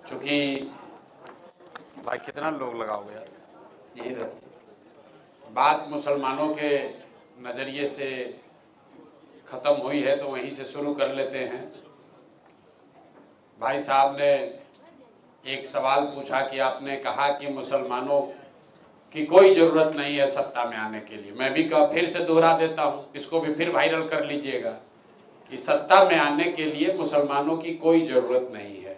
चूंकि भाई कितना लोग लगाओगे यार, यही रखिए। बात मुसलमानों के नज़रिए से ख़त्म हुई है तो वहीं से शुरू कर लेते हैं। भाई साहब ने एक सवाल पूछा कि आपने कहा कि मुसलमानों की कोई ज़रूरत नहीं है सत्ता में आने के लिए। मैं भी फिर से दोहरा देता हूँ, इसको भी फिर वायरल कर लीजिएगा कि सत्ता में आने के लिए मुसलमानों की कोई ज़रूरत नहीं है।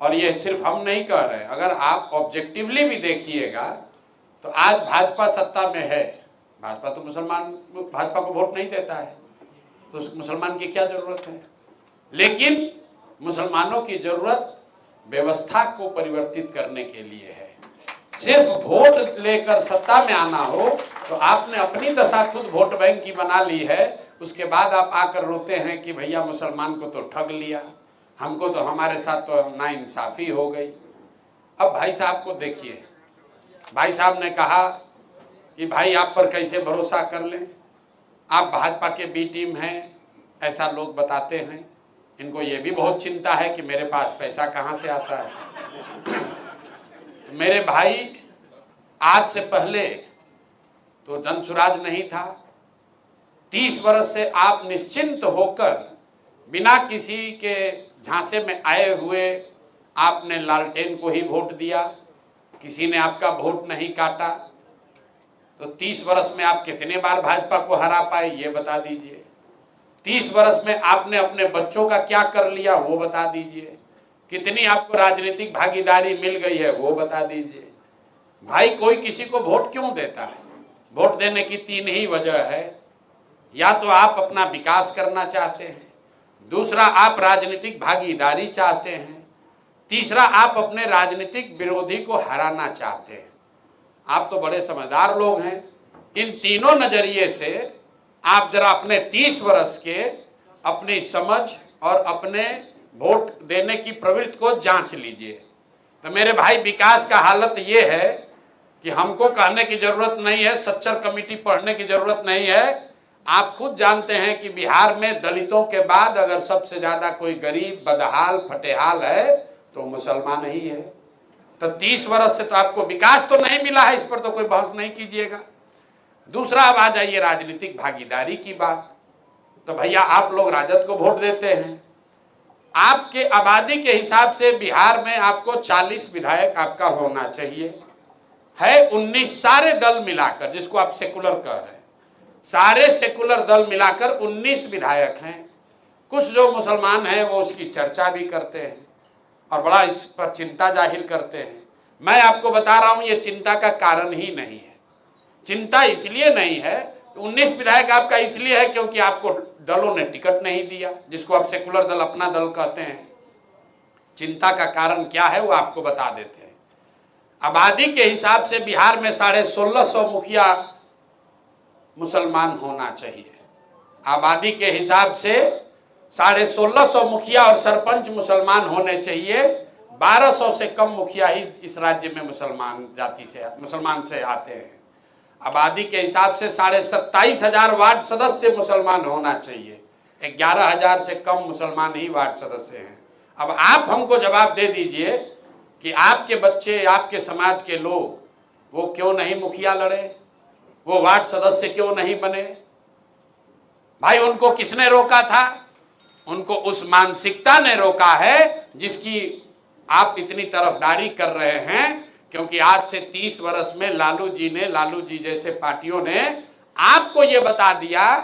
और ये सिर्फ हम नहीं कह रहे, अगर आप ऑब्जेक्टिवली भी देखिएगा तो आज भाजपा सत्ता में है। भाजपा तो भाजपा को वोट नहीं देता है, तो मुसलमान की क्या जरूरत है। लेकिन मुसलमानों की जरूरत व्यवस्था को परिवर्तित करने के लिए है। सिर्फ वोट लेकर सत्ता में आना हो तो आपने अपनी दशा खुद वोट बैंक की बना ली है। उसके बाद आप आकर रोते हैं कि भैया मुसलमान को तो ठग लिया, हमको तो हमारे साथ तो नाइंसाफी हो गई। अब भाई साहब को देखिए, भाई साहब ने कहा कि भाई आप पर कैसे भरोसा कर लें, आप भाजपा के बी टीम हैं, ऐसा लोग बताते हैं। इनको ये भी बहुत चिंता है कि मेरे पास पैसा कहाँ से आता है। तो मेरे भाई, आज से पहले तो जनसुराज नहीं था। 30 वर्ष से आप निश्चिंत होकर बिना किसी के झांसे में आए हुए आपने लालटेन को ही वोट दिया, किसी ने आपका वोट नहीं काटा। तो 30 वर्ष में आप कितने बार भाजपा को हरा पाए ये बता दीजिए। 30 वर्ष में आपने अपने बच्चों का क्या कर लिया वो बता दीजिए। कितनी आपको राजनीतिक भागीदारी मिल गई है वो बता दीजिए। भाई कोई किसी को वोट क्यों देता है? वोट देने की 3 ही वजह है। या तो आप अपना विकास करना चाहते हैं, दूसरा आप राजनीतिक भागीदारी चाहते हैं, तीसरा आप अपने राजनीतिक विरोधी को हराना चाहते हैं। आप तो बड़े समझदार लोग हैं। इन तीनों नजरिए से आप जरा अपने 30 वर्ष के अपनी समझ और अपने वोट देने की प्रवृत्ति को जांच लीजिए। तो मेरे भाई, विकास का हालत ये है कि हमको कहने की जरूरत नहीं है, सच्चर कमेटी पढ़ने की जरूरत नहीं है। आप खुद जानते हैं कि बिहार में दलितों के बाद अगर सबसे ज्यादा कोई गरीब, बदहाल, फटेहाल है तो मुसलमान ही है। तो 30 वर्ष से तो आपको विकास तो नहीं मिला है, इस पर तो कोई बहस नहीं कीजिएगा। दूसरा, अब आ जाइए राजनीतिक भागीदारी की बात। तो भैया आप लोग राजद को वोट देते हैं। आपके आबादी के हिसाब से बिहार में आपको 40 विधायक आपका होना चाहिए, है 19 सारे दल मिलाकर, जिसको आप सेकुलर कह रहे हैं, सारे सेकुलर दल मिलाकर 19 विधायक हैं। कुछ जो मुसलमान हैं वो उसकी चर्चा भी करते हैं और बड़ा इस पर चिंता जाहिर करते हैं। मैं आपको बता रहा हूं ये चिंता का कारण ही नहीं है। चिंता इसलिए नहीं है, 19 विधायक आपका इसलिए है क्योंकि आपको दलों ने टिकट नहीं दिया, जिसको आप सेकुलर दल अपना दल कहते हैं। चिंता का कारण क्या है वो आपको बता देते हैं। आबादी के हिसाब से बिहार में 1650 मुखिया मुसलमान होना चाहिए। आबादी के हिसाब से 1650 मुखिया और सरपंच मुसलमान होने चाहिए। 1200 से कम मुखिया ही इस राज्य में मुसलमान से आते हैं। आबादी के हिसाब से 27,500 वार्ड सदस्य मुसलमान होना चाहिए। 11,000 से कम मुसलमान ही वार्ड सदस्य हैं। अब आप हमको जवाब दे दीजिए कि आपके बच्चे, आपके समाज के लोग, वो क्यों नहीं मुखिया लड़े, वो वार्ड सदस्य क्यों नहीं बने? भाई उनको किसने रोका था? उनको उस मानसिकता ने रोका है जिसकी आप इतनी तरफदारी कर रहे हैं। क्योंकि आज से 30 वर्ष में लालू जी जैसे पार्टियों ने आपको ये बता दिया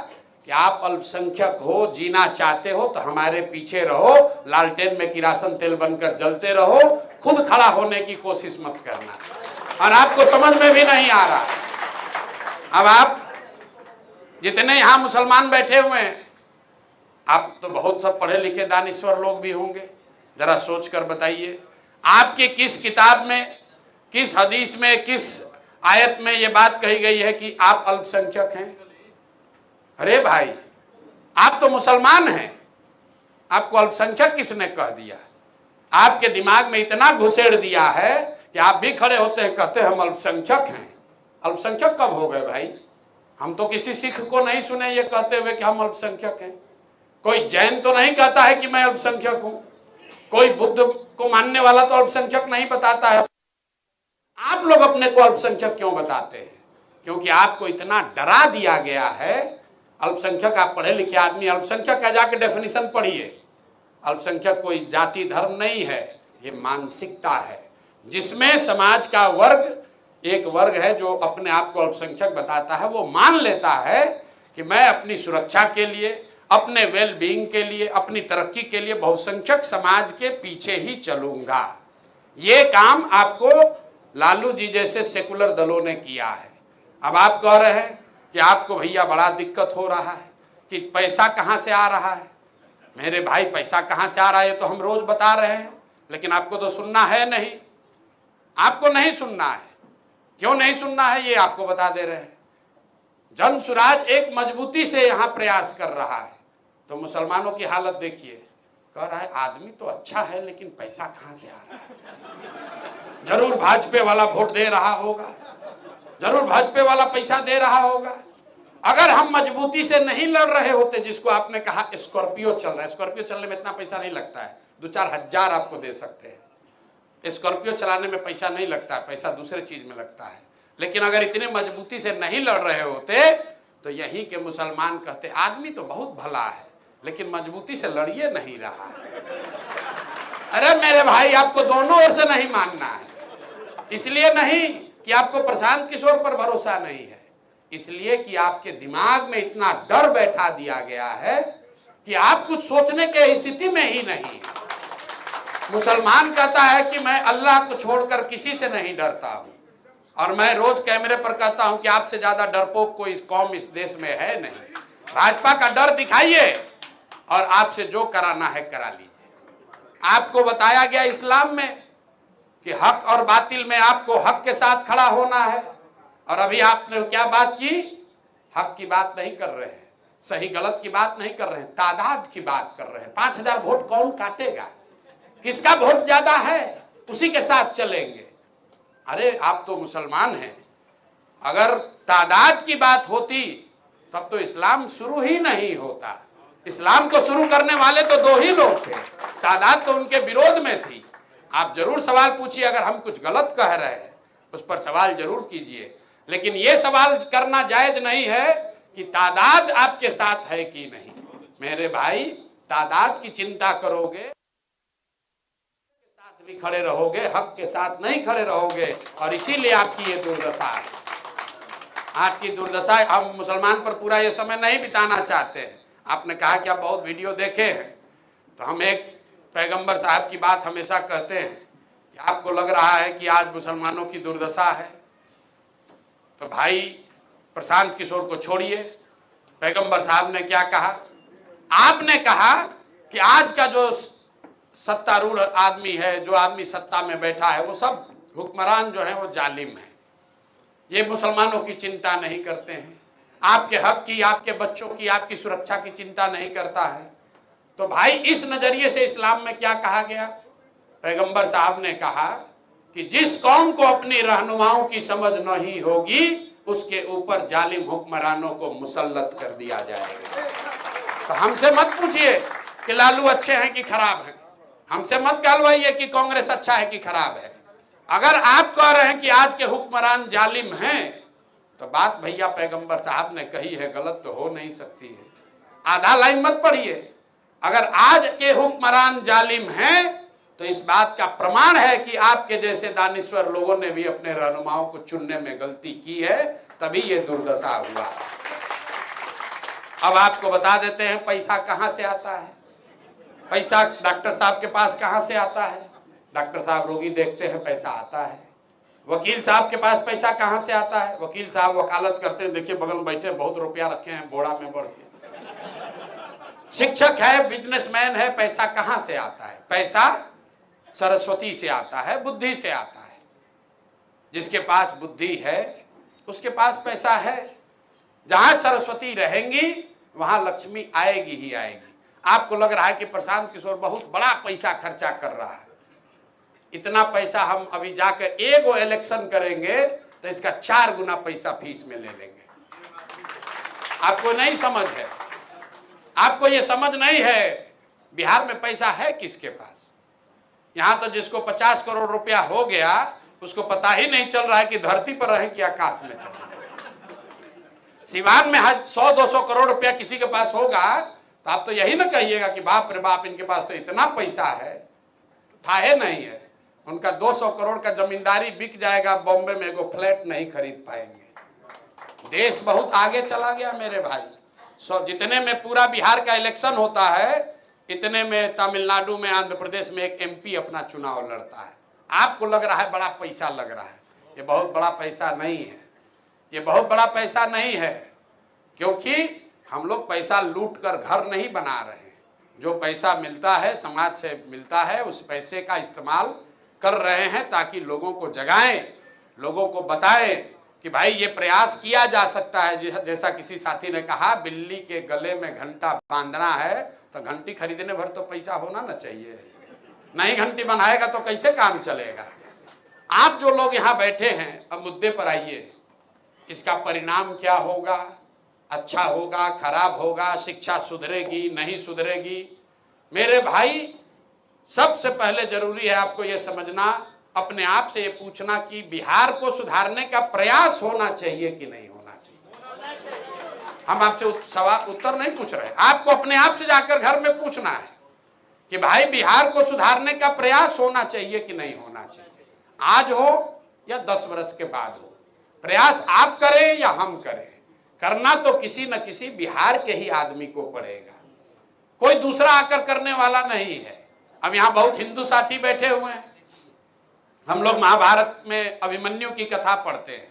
कि आप अल्पसंख्यक हो, जीना चाहते हो तो हमारे पीछे रहो, लालटेन में किरासन तेल बनकर जलते रहो, खुद खड़ा होने की कोशिश मत करना। और आपको समझ में भी नहीं आ रहा। अब आप जितने यहां मुसलमान बैठे हुए हैं, आप तो बहुत सब पढ़े लिखे दानिश्वर लोग भी होंगे, जरा सोच कर बताइए आपके किस किताब में, किस हदीस में, किस आयत में ये बात कही गई है कि आप अल्पसंख्यक हैं? अरे भाई, आप तो मुसलमान हैं, आपको अल्पसंख्यक किसने कह दिया? आपके दिमाग में इतना घुसेड़ दिया है कि आप भी खड़े होते हैं, कहते हैं हम अल्पसंख्यक हैं। अल्पसंख्यक कब हो गए भाई? हम तो किसी सिख को नहीं सुने ये कहते हुए कि हम अल्पसंख्यक हैं। कोई जैन तो नहीं कहता है कि मैं अल्पसंख्यक हूं। कोई बुद्ध को मानने वाला तो अल्पसंख्यक नहीं बताता है। आप लोग अपने को अल्पसंख्यक क्यों बताते हैं? क्योंकि आपको इतना डरा दिया गया है। अल्पसंख्यक, आप पढ़े लिखे आदमी, अल्पसंख्यक का जाके डेफिनेशन पढ़िए। अल्पसंख्यक कोई जाति धर्म नहीं है, ये मानसिकता है, जिसमें समाज का वर्ग, एक वर्ग है जो अपने आप को अल्पसंख्यक बताता है। वो मान लेता है कि मैं अपनी सुरक्षा के लिए, अपने वेल बीइंग के लिए, अपनी तरक्की के लिए बहुसंख्यक समाज के पीछे ही चलूंगा। ये काम आपको लालू जी जैसे सेकुलर दलों ने किया है। अब आप कह रहे हैं कि आपको भैया बड़ा दिक्कत हो रहा है कि पैसा कहां से आ रहा है। मेरे भाई, पैसा कहां से आ रहा है ये तो हम रोज बता रहे हैं, लेकिन आपको तो सुनना है नहीं। आपको नहीं सुनना है। क्यों नहीं सुनना है ये आपको बता दे रहे हैं। जनसुराज एक मजबूती से यहां प्रयास कर रहा है, तो मुसलमानों की हालत देखिए। कह रहा है आदमी तो अच्छा है, लेकिन पैसा कहां से आ रहा है। जरूर भाजपा वाला वोट दे रहा होगा, जरूर भाजपा वाला पैसा दे रहा होगा। अगर हम मजबूती से नहीं लड़ रहे होते, जिसको आपने कहा स्कॉर्पियो चल रहा है, स्कॉर्पियो चलने में इतना पैसा नहीं लगता है, 2-4 हजार आपको दे सकते हैं। स्कॉर्पियो चलाने में पैसा नहीं लगता है, पैसा दूसरे चीज में लगता है। लेकिन अगर इतने मजबूती से नहीं लड़ रहे होते तो यहीं के मुसलमान कहते आदमी तो बहुत भला है, लेकिन मजबूती से लड़िए नहीं रहा। अरे मेरे भाई, आपको दोनों ओर से नहीं मानना है। इसलिए नहीं कि आपको प्रशांत किशोर पर भरोसा नहीं है, इसलिए कि आपके दिमाग में इतना डर बैठा दिया गया है कि आप कुछ सोचने के स्थिति में ही नहीं है। मुसलमान कहता है कि मैं अल्लाह को छोड़कर किसी से नहीं डरता हूं, और मैं रोज कैमरे पर कहता हूं कि आपसे ज्यादा डरपोक कोई कौम इस देश में है नहीं। भाजपा का डर दिखाइए और आपसे जो कराना है करा लीजिए। आपको बताया गया इस्लाम में कि हक और बातिल में आपको हक के साथ खड़ा होना है, और अभी आपने क्या बात की? हक की बात नहीं कर रहे हैं, सही गलत की बात नहीं कर रहे हैं, तादाद की बात कर रहे हैं। 5000 वोट कौन काटेगा? किसका वोट ज्यादा है उसी के साथ चलेंगे। अरे आप तो मुसलमान हैं, अगर तादाद की बात होती तब तो इस्लाम शुरू ही नहीं होता। इस्लाम को शुरू करने वाले तो 2 ही लोग थे, तादाद तो उनके विरोध में थी। आप जरूर सवाल पूछिए, अगर हम कुछ गलत कह रहे हैं उस पर सवाल जरूर कीजिए, लेकिन ये सवाल करना जायज नहीं है कि तादाद आपके साथ है कि नहीं। मेरे भाई, तादाद की चिंता करोगे साथ भी खड़े रहोगे, हक के साथ नहीं खड़े रहोगे, और इसीलिए आपकी ये दुर्दशा है। आपकी दुर्दशा, हम मुसलमान पर पूरा ये समय नहीं बिताना चाहते हैं। आपने कहा कि आप बहुत वीडियो देखे हैं, तो हम एक पैगंबर साहब की बात हमेशा कहते हैं कि आपको लग रहा है कि आज मुसलमानों की दुर्दशा है, तो भाई प्रशांत किशोर को छोड़िए। पैगंबर साहब ने क्या कहा? आपने कहा कि आज का जो सत्तारूढ़ आदमी है, जो आदमी सत्ता में बैठा है, वो सब हुक्मरान जो है वो जालिम है, ये मुसलमानों की चिंता नहीं करते हैं, आपके हक की, आपके बच्चों की, आपकी सुरक्षा की चिंता नहीं करता है। तो भाई, इस नजरिए से इस्लाम में क्या कहा गया? पैगंबर साहब ने कहा कि जिस कौम को अपनी रहनुमाओं की समझ नहीं होगी उसके ऊपर जालिम हुक्मरानों को मुसल्लत कर दिया जाएगा। तो हमसे मत पूछिए कि लालू अच्छे हैं कि खराब हैं, हमसे मत कहलवाइए कि कांग्रेस अच्छा है कि खराब है। अगर आप कह रहे हैं कि आज के हुक्मरान जालिम हैं, तो बात भैया पैगंबर साहब ने कही है, गलत तो हो नहीं सकती है। आधा लाइन मत पढ़िए। अगर आज के हुक्मरान जालिम हैं तो इस बात का प्रमाण है कि आपके जैसे दानिश्वर लोगों ने भी अपने रहनुमाओं को चुनने में गलती की है, तभी ये दुर्दशा हुआ। अब आपको बता देते हैं पैसा कहां से आता है। पैसा डॉक्टर साहब के पास कहां से आता है? डॉक्टर साहब रोगी देखते हैं, पैसा आता है। वकील साहब के पास पैसा कहां से आता है? वकील साहब वकालत करते हैं, देखिए बगल में बैठे, बहुत रुपया रखे हैं बोड़ा में बढ़ के। शिक्षक है, बिजनेसमैन है, पैसा कहां से आता है? पैसा सरस्वती से आता है, बुद्धि से आता है। जिसके पास बुद्धि है उसके पास पैसा है। जहां सरस्वती रहेंगी वहां लक्ष्मी आएगी ही आएगी। आपको लग रहा है कि प्रशांत किशोर बहुत बड़ा पैसा खर्चा कर रहा है, इतना पैसा हम अभी जाकर एक इलेक्शन करेंगे तो इसका 4 गुना पैसा फीस में ले लेंगे। आपको नहीं समझ है, आपको ये समझ नहीं है बिहार में पैसा है किसके पास? यहाँ तो जिसको 50 करोड़ रुपया हो गया उसको पता ही नहीं चल रहा है कि धरती पर रहे कि आकाश में चल रहे। सिवान में 100-200 करोड़ रुपया किसी के पास होगा तो आप तो यही ना कहिएगा कि बाप रे बाप, इनके पास तो इतना पैसा है। था है नहीं है। उनका 200 करोड़ का जमींदारी बिक जाएगा, बॉम्बे में एगो फ्लैट नहीं खरीद पाएंगे। देश बहुत आगे चला गया मेरे भाई। जितने में पूरा बिहार का इलेक्शन होता है, इतने में तमिलनाडु में, आंध्र प्रदेश में एक MP अपना चुनाव लड़ता है। आपको लग रहा है बड़ा पैसा लग रहा है, ये बहुत बड़ा पैसा नहीं है। ये बहुत बड़ा पैसा नहीं है, क्योंकि हम लोग पैसा लूट कर घर नहीं बना रहे हैं। जो पैसा मिलता है समाज से मिलता है, उस पैसे का इस्तेमाल कर रहे हैं ताकि लोगों को जगाएं, लोगों को बताएं कि भाई ये प्रयास किया जा सकता है। जैसा किसी साथी ने कहा, बिल्ली के गले में घंटा बांधना है तो घंटी खरीदने भर तो पैसा होना ना चाहिए। नहीं घंटी बनाएगा तो कैसे काम चलेगा। आप जो लोग यहाँ बैठे हैं, अब मुद्दे पर आइए। इसका परिणाम क्या होगा? अच्छा होगा, खराब होगा, शिक्षा सुधरेगी, नहीं सुधरेगी? मेरे भाई, सबसे पहले जरूरी है आपको यह समझना, अपने आप से ये पूछना कि बिहार को सुधारने का प्रयास होना चाहिए कि नहीं होना चाहिए। हम आपसे सवाल उत्तर नहीं पूछ रहे, आपको अपने आप से जाकर घर में पूछना है कि भाई बिहार को सुधारने का प्रयास होना चाहिए कि नहीं होना चाहिए। आज हो या 10 वर्ष के बाद हो, प्रयास आप करें या हम करें, करना तो किसी न किसी बिहार के ही आदमी को पड़ेगा। कोई दूसरा आकर करने वाला नहीं है। अब यहाँ बहुत हिंदू साथी बैठे हुए हैं। हम लोग महाभारत में अभिमन्यु की कथा पढ़ते हैं।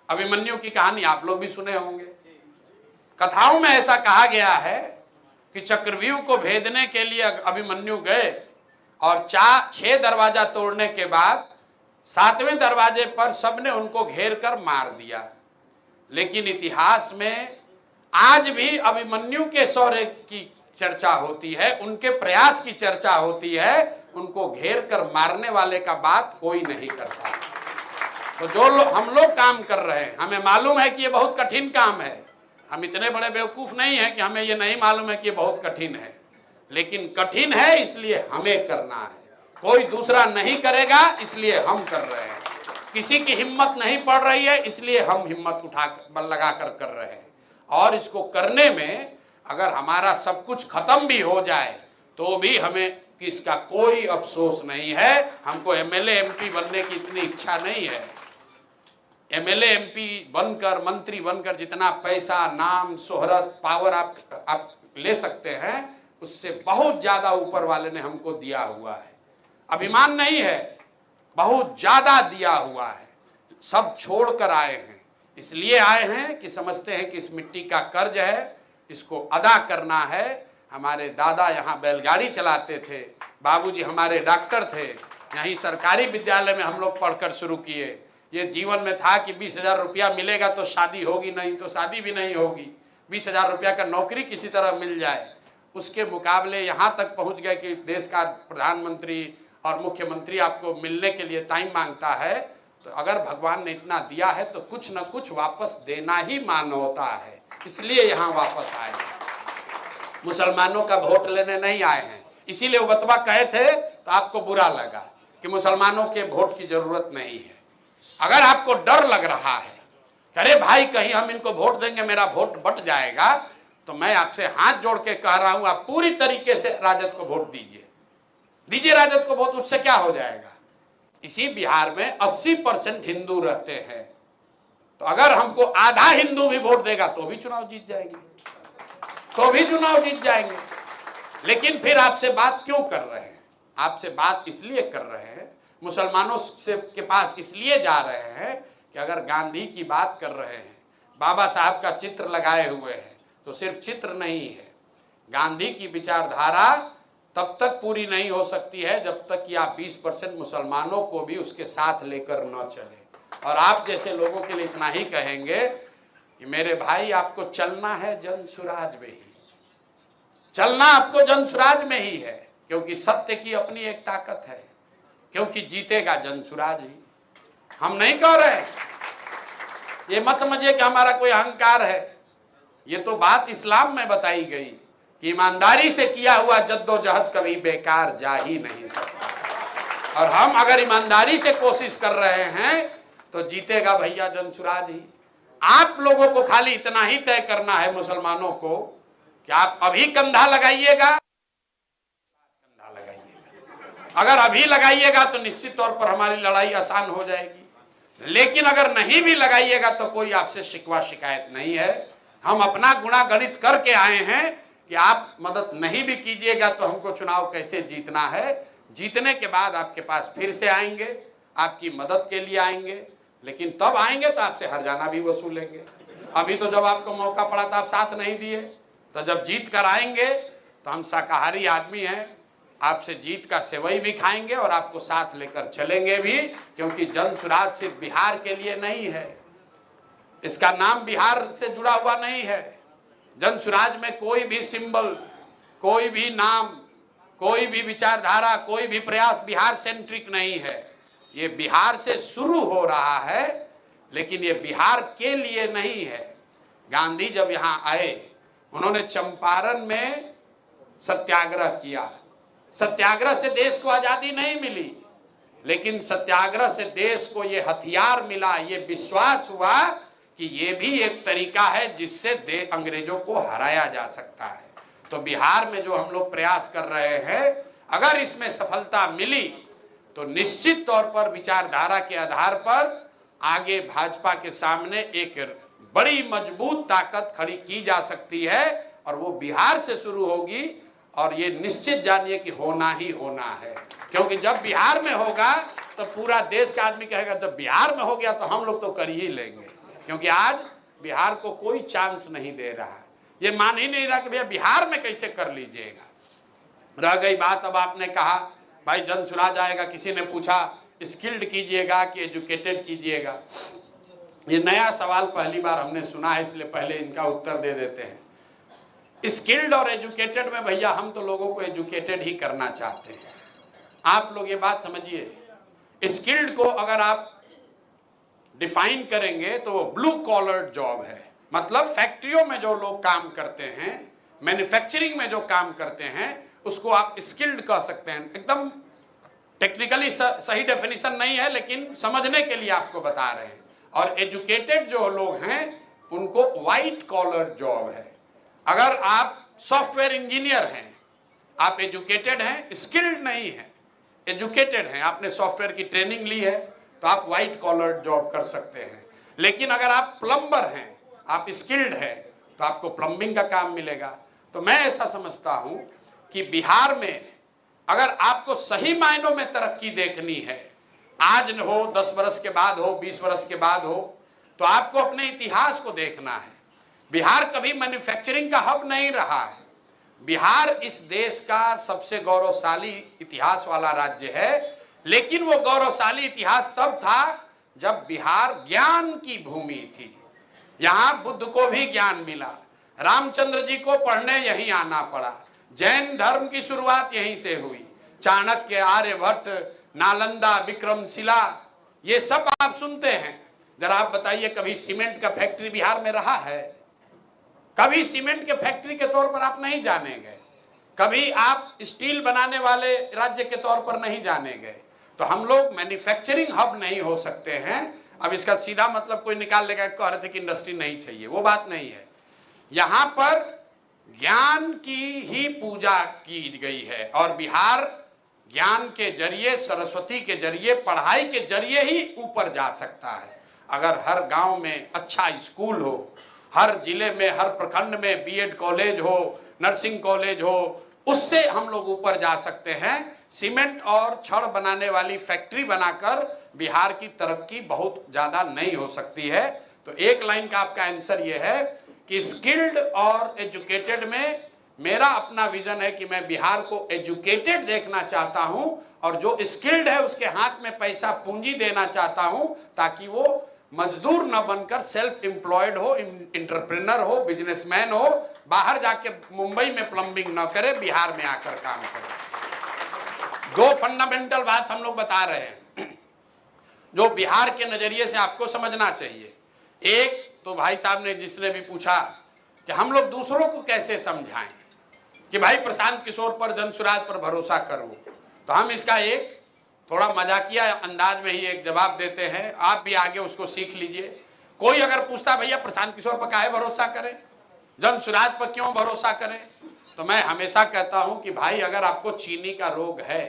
अभिमन्यु की कहानी आप लोग भी सुने होंगे। कथाओं में ऐसा कहा गया है कि चक्रव्यूह को भेदने के लिए अभिमन्यु गए और 6 दरवाजा तोड़ने के बाद 7वें दरवाजे पर सबने उनको घेर कर मार दिया। लेकिन इतिहास में आज भी अभिमन्यु के शौर्य की चर्चा होती है, उनके प्रयास की चर्चा होती है। उनको घेर कर मारने वाले का बात कोई नहीं करता। तो जो हम लोग काम कर रहे हैं, हमें मालूम है कि ये बहुत कठिन काम है। हम इतने बड़े बेवकूफ नहीं है कि हमें ये नहीं मालूम है कि ये बहुत कठिन है, लेकिन कठिन है इसलिए हमें करना है। कोई दूसरा नहीं करेगा इसलिए हम कर रहे हैं। किसी की हिम्मत नहीं पड़ रही है इसलिए हम हिम्मत उठा बल लगाकर कर रहे हैं। और इसको करने में अगर हमारा सब कुछ खत्म भी हो जाए तो भी हमें इसका कोई अफसोस नहीं है। हमको MLA MP बनने की इतनी इच्छा नहीं है। MLA MP बनकर, मंत्री बनकर जितना पैसा, नाम, शोहरत, पावर आप ले सकते हैं, उससे बहुत ज्यादा ऊपर वाले ने हमको दिया हुआ है। अभिमान नहीं है, बहुत ज्यादा दिया हुआ है। सब छोड़कर आए हैं, इसलिए आए हैं कि समझते हैं कि इस मिट्टी का कर्ज है, इसको अदा करना है। हमारे दादा यहाँ बैलगाड़ी चलाते थे, बाबूजी हमारे डॉक्टर थे, यहीं सरकारी विद्यालय में हम लोग पढ़कर शुरू किए। ये जीवन में था कि 20,000 रुपया मिलेगा तो शादी होगी, नहीं तो शादी भी नहीं होगी। 20,000 रुपया का नौकरी किसी तरह मिल जाए। उसके मुकाबले यहाँ तक पहुँच गए कि देश का प्रधानमंत्री और मुख्यमंत्री आपको मिलने के लिए टाइम मांगता है। तो अगर भगवान ने इतना दिया है तो कुछ न कुछ वापस देना ही मानवता है, इसलिए यहाँ वापस आए। मुसलमानों का वोट लेने नहीं आए हैं। इसीलिए वो बतवा कहे थे तो आपको बुरा लगा कि मुसलमानों के वोट की जरूरत नहीं है। अगर आपको डर लग रहा है, अरे भाई कहीं हम इनको वोट देंगे मेरा वोट बट जाएगा, तो मैं आपसे हाथ जोड़ के कह रहा हूं, आप पूरी तरीके से राजद को वोट दीजिए राजद को वोट। उससे क्या हो जाएगा? इसी बिहार में 80% हिंदू रहते हैं, तो अगर हमको आधा हिंदू भी वोट देगा तो भी चुनाव जीत जाएंगे। लेकिन फिर आपसे बात क्यों कर रहे हैं? आपसे बात इसलिए कर रहे हैं, मुसलमानों से के पास इसलिए जा रहे हैं कि अगर गांधी की बात कर रहे हैं, बाबा साहब का चित्र लगाए हुए हैं, तो सिर्फ चित्र नहीं है। गांधी की विचारधारा तब तक पूरी नहीं हो सकती है जब तक कि आप 20% मुसलमानों को भी उसके साथ लेकर न चले। और आप जैसे लोगों के लिए इतना ही कहेंगे कि मेरे भाई आपको चलना है जनसुराज में ही, चलना आपको जनसुराज में ही है, क्योंकि सत्य की अपनी एक ताकत है, क्योंकि जीतेगा जनसुराज ही। हम नहीं कह रहे, ये मत समझिए कि हमारा कोई अहंकार है। ये तो बात इस्लाम में बताई गई कि ईमानदारी से किया हुआ जद्दोजहद कभी बेकार जा ही नहीं सकता। और हम अगर ईमानदारी से कोशिश कर रहे हैं तो जीतेगा भैया जनसुराज ही। आप लोगों को खाली इतना ही तय करना है मुसलमानों को कि आप अभी कंधा लगाइएगा, अगर अभी लगाइएगा तो निश्चित तौर पर हमारी लड़ाई आसान हो जाएगी, लेकिन अगर नहीं भी लगाइएगा तो कोई आपसे शिकवा शिकायत नहीं है। हम अपना गुणा गणित करके आए हैं कि आप मदद नहीं भी कीजिएगा तो हमको चुनाव कैसे जीतना है। जीतने के बाद आपके पास फिर से आएंगे, आपकी मदद के लिए आएंगे, लेकिन तब आएंगे तो आपसे हर्जाना भी वसूलेंगे। अभी तो जब आपको मौका पड़ा था आप साथ नहीं दिए, तो जब जीत कर आएंगे तो हम शाकाहारी आदमी हैं, आपसे जीत का सेवई भी खाएंगे और आपको साथ लेकर चलेंगे भी, क्योंकि जनसुराज सिर्फ बिहार के लिए नहीं है, इसका नाम बिहार से जुड़ा हुआ नहीं है। जनसुराज में कोई भी सिंबल, कोई भी नाम, कोई भी विचारधारा, कोई भी प्रयास बिहार सेंट्रिक नहीं है। ये बिहार से शुरू हो रहा है, लेकिन ये बिहार के लिए नहीं है। गांधी जब यहाँ आए, उन्होंने चंपारण में सत्याग्रह किया। सत्याग्रह से देश को आजादी नहीं मिली, लेकिन सत्याग्रह से देश को ये हथियार मिला, ये विश्वास हुआ कि ये भी एक तरीका है जिससे अंग्रेजों को हराया जा सकता है। तो बिहार में जो हम लोग प्रयास कर रहे हैं, अगर इसमें सफलता मिली तो निश्चित तौर पर विचारधारा के आधार पर आगे भाजपा के सामने एक बड़ी मजबूत ताकत खड़ी की जा सकती है, और वो बिहार से शुरू होगी। और ये निश्चित जानिए कि होना ही होना है, क्योंकि जब बिहार में होगा तो पूरा देश का आदमी कहेगा जब बिहार में हो गया तो हम लोग तो कर ही लेंगे, क्योंकि आज बिहार को कोई चांस नहीं दे रहा है। ये मान ही नहीं रहा कि भैया बिहार में कैसे कर लीजिएगा। रह गई बात, अब आपने कहा भाई जनसुराज आएगा, किसी ने पूछा स्किल्ड कीजिएगा कि एजुकेटेड कीजिएगा। ये नया सवाल पहली बार हमने सुना है, इसलिए पहले इनका उत्तर दे देते हैं। स्किल्ड और एजुकेटेड में भैया हम तो लोगों को एजुकेटेड ही करना चाहते हैं। आप लोग ये बात समझिए, स्किल्ड को अगर आप डिफाइन करेंगे तो वो ब्लू कॉलर जॉब है, मतलब फैक्ट्रियों में जो लोग काम करते हैं, मैन्युफैक्चरिंग में जो काम करते हैं, उसको आप स्किल्ड कह सकते हैं। एकदम टेक्निकली सही डेफिनेशन नहीं है, लेकिन समझने के लिए आपको बता रहे हैं। और एजुकेटेड जो लोग हैं उनको व्हाइट कॉलर जॉब है। अगर आप सॉफ्टवेयर इंजीनियर हैं, आप एजुकेटेड हैं, स्किल्ड नहीं हैं, एजुकेटेड हैं, आपने सॉफ्टवेयर की ट्रेनिंग ली है, तो आप व्हाइट कॉलर जॉब कर सकते हैं। लेकिन अगर आप प्लम्बर हैं, आप स्किल्ड हैं, तो आपको प्लम्बिंग का काम मिलेगा। तो मैं ऐसा समझता हूं कि बिहार में अगर आपको सही मायनों में तरक्की देखनी है, आज न हो, 10 वर्ष के बाद हो, 20 वर्ष के बाद हो, तो आपको अपने इतिहास को देखना है। बिहार कभी मैन्युफैक्चरिंग का हब नहीं रहा है। बिहार इस देश का सबसे गौरवशाली इतिहास वाला राज्य है, लेकिन वो गौरवशाली इतिहास तब था जब बिहार ज्ञान की भूमि थी। यहाँ बुद्ध को भी ज्ञान मिला, रामचंद्र जी को पढ़ने यहीं आना पड़ा, जैन धर्म की शुरुआत यहीं से हुई, चाणक्य, आर्यभट्ट, नालंदा, विक्रमशिला, ये सब आप सुनते हैं। जरा आप बताइए, कभी सीमेंट का फैक्ट्री बिहार में रहा है? कभी सीमेंट के फैक्ट्री के तौर पर आप नहीं जाने गए, कभी आप स्टील बनाने वाले राज्य के तौर पर नहीं जाने गए। तो हम लोग मैन्युफैक्चरिंग हब नहीं हो सकते हैं। अब इसका सीधा मतलब कोई निकाल लेगा, कह रहे थे कि इंडस्ट्री नहीं चाहिए, वो बात नहीं है। यहाँ पर ज्ञान की ही पूजा की गई है, और बिहार ज्ञान के जरिए, सरस्वती के जरिए, पढ़ाई के जरिए ही ऊपर जा सकता है। अगर हर गांव में अच्छा स्कूल हो, हर जिले में, हर प्रखंड में बीएड कॉलेज हो, नर्सिंग कॉलेज हो, उससे हम लोग ऊपर जा सकते हैं। सीमेंट और छड़ बनाने वाली फैक्ट्री बनाकर बिहार की तरक्की बहुत ज्यादा नहीं हो सकती है। तो एक लाइन का आपका आंसर ये है कि स्किल्ड और एजुकेटेड में मेरा अपना विजन है कि मैं बिहार को एजुकेटेड देखना चाहता हूं, और जो स्किल्ड है उसके हाथ में पैसा पूंजी देना चाहता हूं, ताकि वो मजदूर न बनकर सेल्फ एम्प्लॉयड हो, एंटरप्रेन्योर हो, बिजनेसमैन हो, बाहर जाके मुंबई में प्लम्बिंग न करे, बिहार में आकर काम करे। दो फंडामेंटल बात हम लोग बता रहे हैं जो बिहार के नजरिए से आपको समझना चाहिए। एक तो भाई साहब ने, जिसने भी पूछा कि हम लोग दूसरों को कैसे समझाएं कि भाई प्रशांत किशोर पर, जनसुराज पर भरोसा करो, तो हम इसका एक थोड़ा मजाकिया अंदाज में ही एक जवाब देते हैं, आप भी आगे उसको सीख लीजिए। कोई अगर पूछता भैया प्रशांत किशोर पर काहे भरोसा करें, जनसुराज पर क्यों भरोसा करें, तो मैं हमेशा कहता हूं कि भाई अगर आपको चीनी का रोग है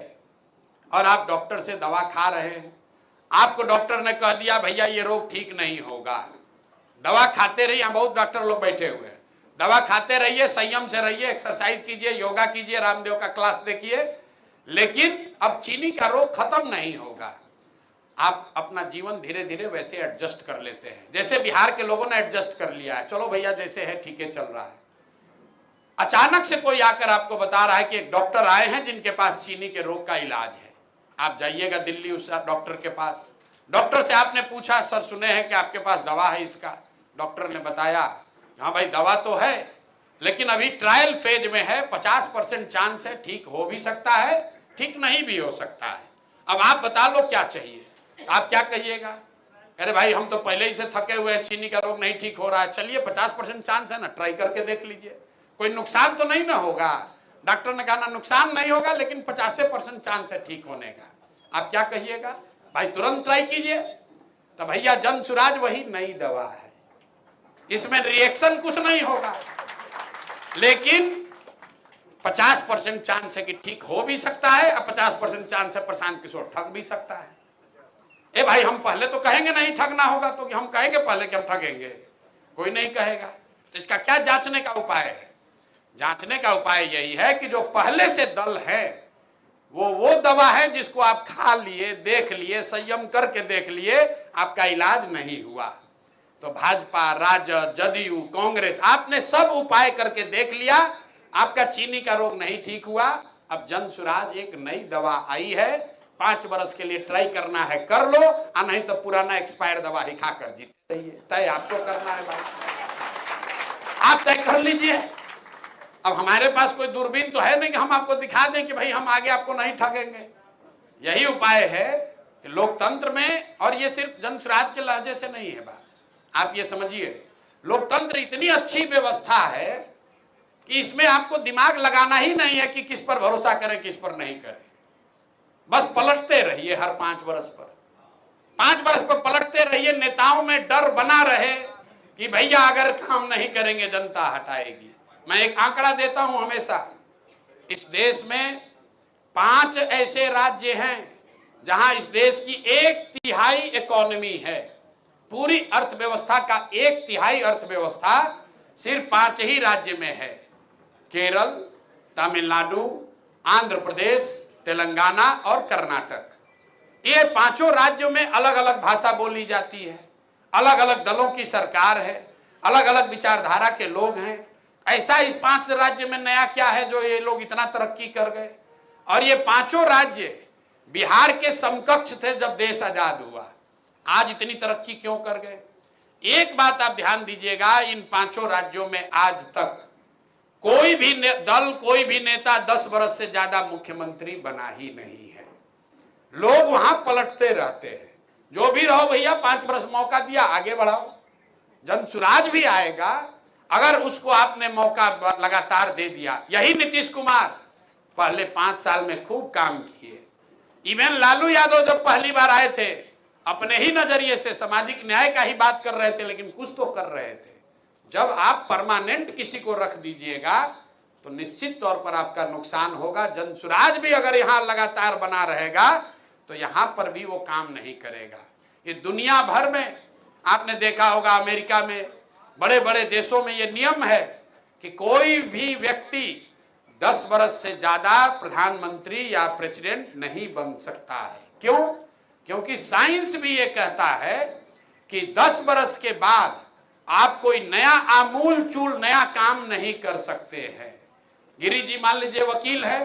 और आप डॉक्टर से दवा खा रहे हैं, आपको डॉक्टर ने कह दिया भैया ये रोग ठीक नहीं होगा, दवा खाते रहिए, बहुत डॉक्टर लोग बैठे हुए हैं, दवा खाते रहिए, संयम से रहिए, एक्सरसाइज कीजिए, योगा कीजिए, रामदेव का क्लास देखिए, लेकिन अब चीनी का रोग खत्म नहीं होगा। आप अपना जीवन धीरे धीरे वैसे एडजस्ट कर लेते हैं जैसे बिहार के लोगों ने एडजस्ट कर लिया है, चलो भैया जैसे है ठीक है चल रहा है। अचानक से कोई आकर आपको बता रहा है कि एक डॉक्टर आए हैं जिनके पास चीनी के रोग का इलाज है, आप जाइएगा दिल्ली उस डॉक्टर के पास। डॉक्टर से आपने पूछा सर सुने हैं कि आपके पास दवा है इसका, डॉक्टर ने बताया हाँ भाई दवा तो है लेकिन अभी ट्रायल फेज में है, 50% चांस है, ठीक हो भी सकता है ठीक नहीं भी हो सकता है, अब आप बता लो क्या चाहिए। आप क्या कहिएगा, अरे भाई हम तो पहले ही से थके हुए हैं, चीनी का रोग नहीं ठीक हो रहा है, चलिए 50% चांस है ना, ट्राई करके देख लीजिए, कोई नुकसान तो नहीं ना होगा। डॉक्टर ने कहा ना नुकसान नहीं होगा लेकिन 50% चांस है ठीक होने का, आप क्या कहिएगा, भाई तुरंत ट्राई कीजिए। तो भैया जनसुराज वही नई दवा है, इसमें रिएक्शन कुछ नहीं होगा लेकिन 50% चांस है कि ठीक हो भी सकता है और 50% चांस है प्रशांत किशोर ठग भी सकता है। ए भाई हम पहले तो कहेंगे नहीं ठगना होगा, तो कि हम कहेंगे पहले कि हम ठगेंगे, कोई नहीं कहेगा। तो इसका क्या जांचने का उपाय है, जांचने का उपाय यही है कि जो पहले से दल है वो दवा है जिसको आप खा लिए, देख लिए, संयम करके देख लिए, आपका इलाज नहीं हुआ। तो भाजपा, राजद, जदयू, कांग्रेस, आपने सब उपाय करके देख लिया, आपका चीनी का रोग नहीं ठीक हुआ। अब जनसुराज एक नई दवा आई है, 5 वर्ष के लिए ट्राई करना है कर लो, और नहीं तो पुराना एक्सपायर दवा ही खाकर जीते रहिए। तय आपको करना है भाई, आप तय कर लीजिए। अब हमारे पास कोई दूरबीन तो है नहीं कि हम आपको दिखा दें कि भाई हम आगे आपको नहीं ठगेंगे। यही उपाय है कि लोकतंत्र में, और ये सिर्फ जनसुराज के लहजे से नहीं है बात, आप ये समझिए, लोकतंत्र इतनी अच्छी व्यवस्था है कि इसमें आपको दिमाग लगाना ही नहीं है कि किस पर भरोसा करें किस पर नहीं करें, बस पलटते रहिए हर 5 वर्ष पर, 5 वर्ष पर पलटते रहिए। नेताओं में डर बना रहे कि भैया अगर काम नहीं करेंगे जनता हटाएगी। मैं एक आंकड़ा देता हूं हमेशा, इस देश में 5 ऐसे राज्य हैं जहां इस देश की 1/3 इकोनॉमी है, पूरी अर्थव्यवस्था का 1/3 अर्थव्यवस्था सिर्फ 5 ही राज्य में है, केरल, तमिलनाडु, आंध्र प्रदेश, तेलंगाना और कर्नाटक। ये 5 राज्यों में अलग अलग भाषा बोली जाती है, अलग अलग दलों की सरकार है, अलग अलग विचारधारा के लोग हैं। ऐसा इस 5 राज्य में नया क्या है जो ये लोग इतना तरक्की कर गए। और ये 5 राज्य बिहार के समकक्ष थे जब देश आजाद हुआ, आज इतनी तरक्की क्यों कर गए। एक बात आप ध्यान दीजिएगा, इन 5 राज्यों में आज तक कोई भी दल, कोई भी नेता 10 वर्ष से ज्यादा मुख्यमंत्री बना ही नहीं है। लोग वहां पलटते रहते हैं, जो भी रहो भैया 5 वर्ष मौका दिया आगे बढ़ाओ। जनसुराज भी आएगा अगर उसको आपने मौका लगातार दे दिया। यही नीतीश कुमार पहले 5 साल में खूब काम किए। इवन लालू यादव जब पहली बार आए थे अपने ही नजरिए से सामाजिक न्याय का ही बात कर रहे थे, लेकिन कुछ तो कर रहे थे। जब आप परमानेंट किसी को रख दीजिएगा तो निश्चित तौर पर आपका नुकसान होगा। जनसुराज भी अगर यहां लगातार बना रहेगा तो यहां पर भी वो काम नहीं करेगा। ये दुनिया भर में आपने देखा होगा, अमेरिका में, बड़े बड़े देशों में ये नियम है कि कोई भी व्यक्ति 10 वर्ष से ज्यादा प्रधानमंत्री या प्रेसिडेंट नहीं बन सकता है। क्यों? क्योंकि साइंस भी ये कहता है कि 10 वर्ष के बाद आप कोई नया आमूल चूल नया काम नहीं कर सकते हैं। गिरी जी मान लीजिए वकील है,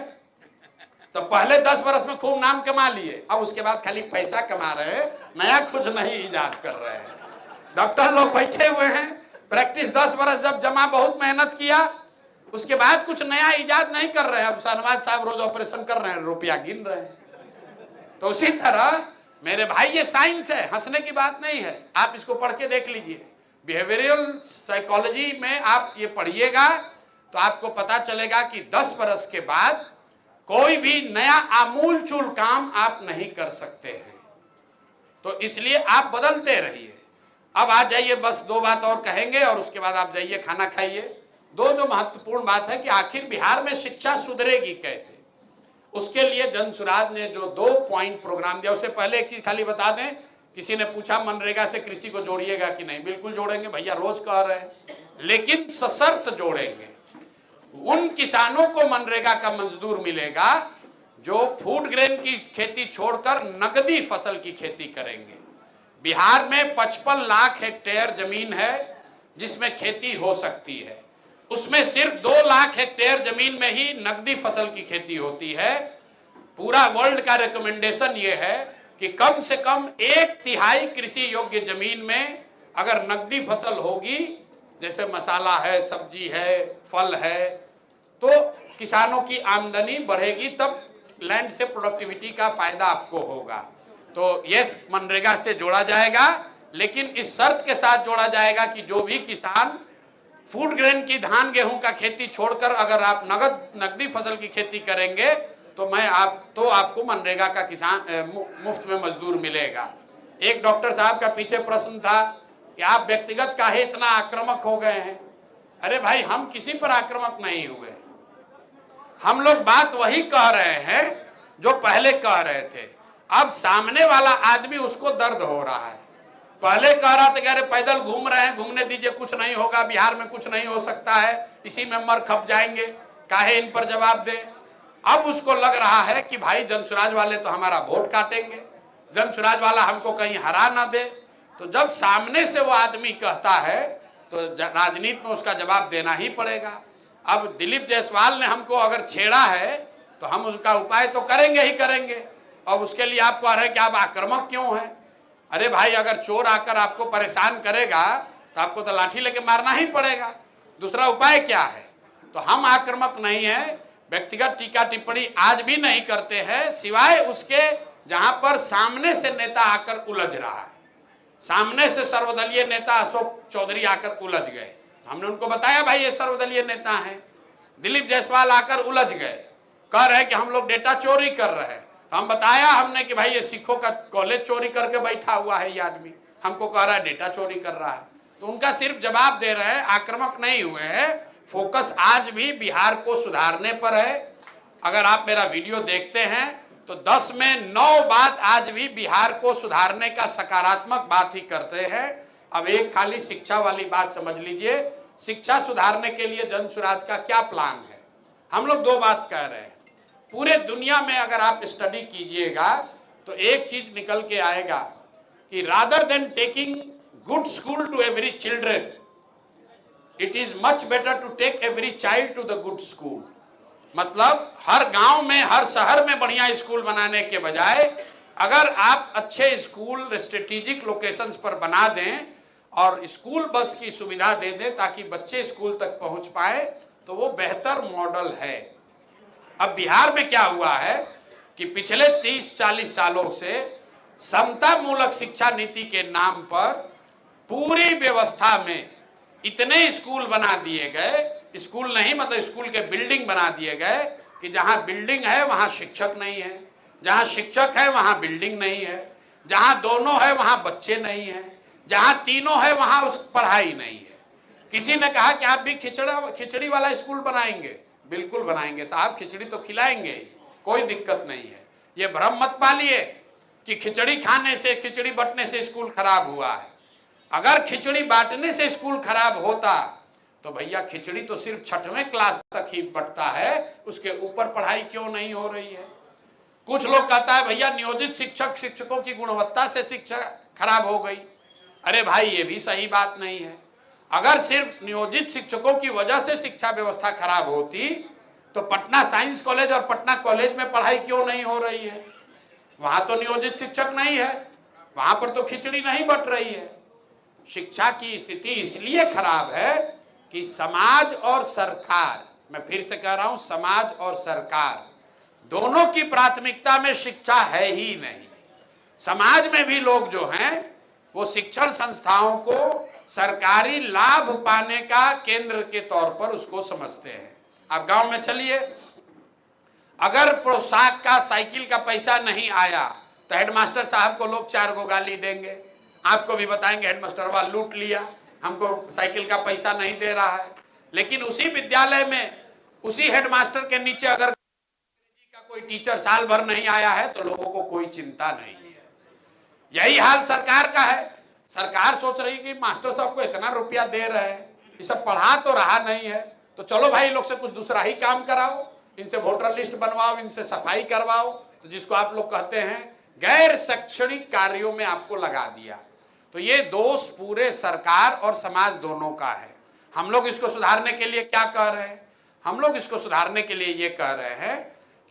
तो पहले 10 वर्ष में खूब नाम कमा लिए, अब उसके बाद खाली पैसा कमा रहे हैं, नया कुछ नहीं इजाद कर रहे हैं। डॉक्टर लोग बैठे हुए हैं, प्रैक्टिस 10 वर्ष जब जमा, बहुत मेहनत किया, उसके बाद कुछ नया इजाद नहीं कर रहे हैं। अब शहनवाज साहब रोज ऑपरेशन कर रहे हैं, रुपया गिन रहे हैं। तो उसी तरह मेरे भाई ये साइंस है, हंसने की बात नहीं है। आप इसको पढ़ के देख लीजिए, बिहेवियरल साइकोलॉजी में आप ये पढ़िएगा तो आपको पता चलेगा कि 10 वर्ष के बाद कोई भी नया आमूल चूल काम आप नहीं कर सकते हैं। तो इसलिए आप बदलते रहिए। अब आ जाइए, बस 2 बात और कहेंगे और उसके बाद आप जाइए खाना खाइए। दो जो महत्वपूर्ण बात है कि आखिर बिहार में शिक्षा सुधरेगी कैसे, उसके लिए जनसुराज ने जो 2 पॉइंट प्रोग्राम दिया। उससे पहले एक चीज खाली बता दें, किसी ने पूछा मनरेगा से कृषि को जोड़िएगा कि नहीं। बिल्कुल जोड़ेंगे भैया, रोज कह रहे हैं, लेकिन सशर्त जोड़ेंगे। उन किसानों को मनरेगा का मजदूर मिलेगा जो फूड ग्रेन की खेती छोड़कर नकदी फसल की खेती करेंगे। बिहार में 55 लाख हेक्टेयर जमीन है जिसमें खेती हो सकती है, उसमें सिर्फ 2 लाख हेक्टेयर जमीन में ही नकदी फसल की खेती होती है। पूरा वर्ल्ड का रिकमेंडेशन यह है कि कम से कम 1/3 कृषि योग्य जमीन में अगर नकदी फसल होगी, जैसे मसाला है, सब्जी है, फल है, तो किसानों की आमदनी बढ़ेगी, तब लैंड से प्रोडक्टिविटी का फायदा आपको होगा। तो ये मनरेगा से जोड़ा जाएगा, लेकिन इस शर्त के साथ जोड़ा जाएगा कि जो भी किसान फूड ग्रेन की धान गेहूं का खेती छोड़कर अगर आप नकदी फसल की खेती करेंगे तो आपको मनरेगा का किसान मुफ्त में मजदूर मिलेगा। एक डॉक्टर साहब का पीछे प्रश्न था कि आप व्यक्तिगत काहे इतना आक्रामक हो गए हैं। अरे भाई, हम किसी पर आक्रामक नहीं हुए, हम लोग बात वही कह रहे हैं जो पहले कह रहे थे। अब सामने वाला आदमी, उसको दर्द हो रहा है। पहले कह रहा था कि अरे पैदल घूम रहे हैं, घूमने दीजिए, कुछ नहीं होगा, बिहार में कुछ नहीं हो सकता है, इसी में मर खप जाएंगे, काहे इन पर जवाब दें। अब उसको लग रहा है कि भाई जनसुराज वाले तो हमारा वोट काटेंगे, जनसुराज वाला हमको कहीं हरा ना दे। तो जब सामने से वो आदमी कहता है तो राजनीति में उसका जवाब देना ही पड़ेगा। अब दिलीप जायसवाल ने हमको अगर छेड़ा है तो हम उसका उपाय तो करेंगे ही करेंगे। और उसके लिए आप कह रहे हैं कि आप आक्रामक क्यों हैं। अरे भाई, अगर चोर आकर आपको परेशान करेगा तो आपको तो लाठी लेके मारना ही पड़ेगा, दूसरा उपाय क्या है। तो हम आक्रामक नहीं है, व्यक्तिगत टीका टिप्पणी आज भी नहीं करते हैं, सिवाय उसके जहां पर सामने से नेता आकर उलझ रहा है। सामने से सर्वदलीय नेता अशोक चौधरी आकर उलझ गए, हमने उनको बताया भाई ये सर्वदलीय नेता हैं। दिलीप जायसवाल आकर उलझ गए, कह रहे हैं कि हम लोग डेटा चोरी कर रहे हैं। तो हम बताया हमने कि भाई ये सिखों का कॉलेज चोरी करके बैठा हुआ है, ये आदमी हमको कह रहा है डेटा चोरी कर रहा है। तो उनका सिर्फ जवाब दे रहे हैं, आक्रामक नहीं हुए हैं। फोकस आज भी बिहार को सुधारने पर है। अगर आप मेरा वीडियो देखते हैं तो 10 में 9 बात आज भी बिहार को सुधारने का सकारात्मक बात ही करते हैं। अब एक खाली शिक्षा वाली बात समझ लीजिए, शिक्षा सुधारने के लिए जनसुराज का क्या प्लान है। हम लोग 2 बात कह रहे हैं। पूरे दुनिया में अगर आप स्टडी कीजिएगा तो एक चीज निकल के आएगा कि rather than taking good school to every children, it is much better to take every child to the good school. मतलब हर गांव में, हर शहर में बढ़िया स्कूल बनाने के बजाय अगर आप अच्छे स्कूल स्ट्रेटेजिक लोकेशंस पर बना दें और स्कूल बस की सुविधा दे दें ताकि बच्चे स्कूल तक पहुंच पाए, तो वो बेहतर मॉडल है। अब बिहार में क्या हुआ है कि पिछले 30-40 सालों से समता मूलक शिक्षा नीति के नाम पर पूरी व्यवस्था में इतने स्कूल बना दिए गए, स्कूल नहीं मतलब स्कूल के बिल्डिंग बना दिए गए कि जहां बिल्डिंग है वहां शिक्षक नहीं है, जहां शिक्षक है वहां बिल्डिंग नहीं है, जहां दोनों है वहां बच्चे नहीं है, जहां तीनों है वहां उस पढ़ाई नहीं है। किसी ने कहा कि आप भी खिचड़ी वाला स्कूल बनाएंगे। बिल्कुल बनाएंगे साहब, खिचड़ी तो खिलाएंगे, कोई दिक्कत नहीं है। ये भ्रम मत पालिए कि खिचड़ी खाने से, खिचड़ी बंटने से स्कूल खराब हुआ है। अगर खिचड़ी बांटने से स्कूल खराब होता तो भैया खिचड़ी तो सिर्फ 6वीं क्लास तक ही बंटता है, उसके ऊपर पढ़ाई क्यों नहीं हो रही है। कुछ लोग कहता है भैया नियोजित शिक्षकों की गुणवत्ता से शिक्षा खराब हो गई। अरे भाई, ये भी सही बात नहीं है। अगर सिर्फ नियोजित शिक्षकों की वजह से शिक्षा व्यवस्था खराब होती तो पटना साइंस कॉलेज और पटना कॉलेज में पढ़ाई क्यों नहीं हो रही है। वहां तो नियोजित शिक्षक नहीं है, वहां पर तो खिचड़ी नहीं बंट रही है। शिक्षा की स्थिति इसलिए खराब है कि समाज और सरकार, मैं फिर से कह रहा हूं, समाज और सरकार दोनों की प्राथमिकता में शिक्षा है ही नहीं। समाज में भी लोग जो हैं वो शिक्षण संस्थाओं को सरकारी लाभ पाने का केंद्र के तौर पर उसको समझते हैं। आप गांव में चलिए, अगर पोशाक का, साइकिल का पैसा नहीं आया तो हेडमास्टर साहब को लोग 4 गो गाली देंगे, आपको भी बताएंगे हेडमास्टर वाला लूट लिया, हमको साइकिल का पैसा नहीं दे रहा है। लेकिन उसी विद्यालय में, उसी हेडमास्टर के नीचे अगर का कोई टीचर साल भर नहीं आया है तो लोगों को कोई चिंता नहीं है। यही हाल सरकार का है। सरकार सोच रही कि मास्टर साहब को इतना रुपया दे रहे हैं, ये सब पढ़ा तो रहा नहीं है, तो चलो भाई लोग से कुछ दूसरा ही काम कराओ, इनसे वोटर लिस्ट बनवाओ, इनसे सफाई करवाओ, तो जिसको आप लोग कहते हैं गैर शैक्षणिक कार्यों में आपको लगा दिया। तो ये दोष पूरे सरकार और समाज दोनों का है। हम लोग इसको सुधारने के लिए क्या कह रहे हैं? हम लोग इसको सुधारने के लिए ये कह रहे हैं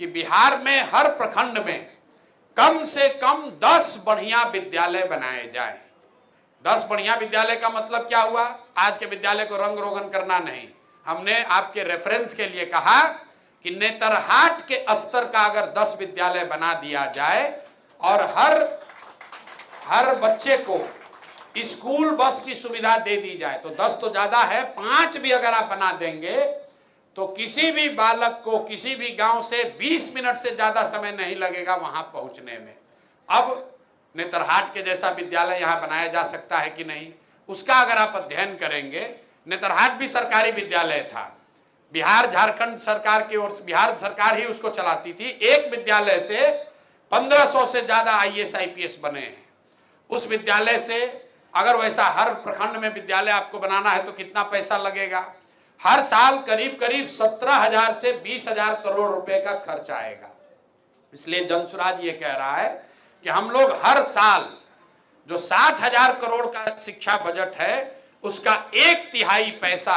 कि बिहार में हर प्रखंड में कम से कम 10 बढ़िया विद्यालय बनाए जाएं। 10 बढ़िया विद्यालय का मतलब क्या हुआ? आज के विद्यालय को रंग रोगन करना नहीं। हमने आपके रेफरेंस के लिए कहा कि नेतरहाट के स्तर का अगर 10 विद्यालय बना दिया जाए और हर बच्चे को स्कूल बस की सुविधा दे दी जाए, तो 10 तो ज्यादा है, 5 भी अगर आप बना देंगे तो किसी भी बालक को किसी भी गांव से 20 मिनट से ज्यादा समय नहीं लगेगा वहां पहुंचने में। अब नेतरहाट के जैसा विद्यालय यहां बनाया जा सकता है कि नहीं, उसका अगर आप अध्ययन करेंगे, नेतरहाट भी सरकारी विद्यालय था, बिहार झारखंड सरकार की ओर, बिहार सरकार ही उसको चलाती थी। एक विद्यालय से 1500 से ज्यादा IAS IPS बने हैं। उस विद्यालय से अगर वैसा हर प्रखंड में विद्यालय आपको बनाना है तो कितना पैसा लगेगा? हर साल करीब करीब 17,000 से 20,000 करोड़ रुपए का खर्च आएगा। इसलिए जनसुराज ये कह रहा है कि हम लोग हर साल जो 60,000 करोड़ का शिक्षा बजट है उसका 1/3 पैसा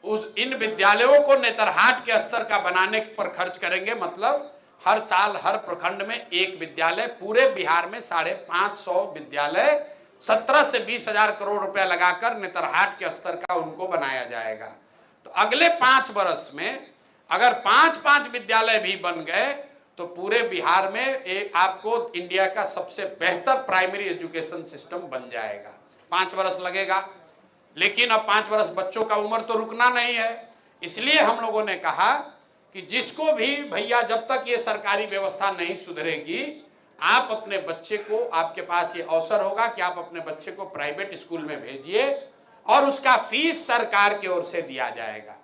इन विद्यालयों को नेतरहाट के स्तर का बनाने पर खर्च करेंगे। मतलब हर साल हर प्रखंड में एक विद्यालय, पूरे बिहार में 550 विद्यालय 17 से 20,000 करोड़ रुपया लगाकर नेतरहाट के स्तर का उनको बनाया जाएगा। तो अगले 5 वर्ष में अगर 5-5 विद्यालय भी बन गए तो पूरे बिहार में आपको इंडिया का सबसे बेहतर प्राइमरी एजुकेशन सिस्टम बन जाएगा। 5 वर्ष लगेगा, लेकिन अब 5 वर्ष बच्चों का उम्र तो रुकना नहीं है। इसलिए हम लोगों ने कहा कि जिसको भी भैया, जब तक ये सरकारी व्यवस्था नहीं सुधरेगी, आप अपने बच्चे को, आपके पास ये अवसर होगा कि आप अपने बच्चे को प्राइवेट स्कूल में भेजिए और उसका फीस सरकार की ओर से दिया जाएगा।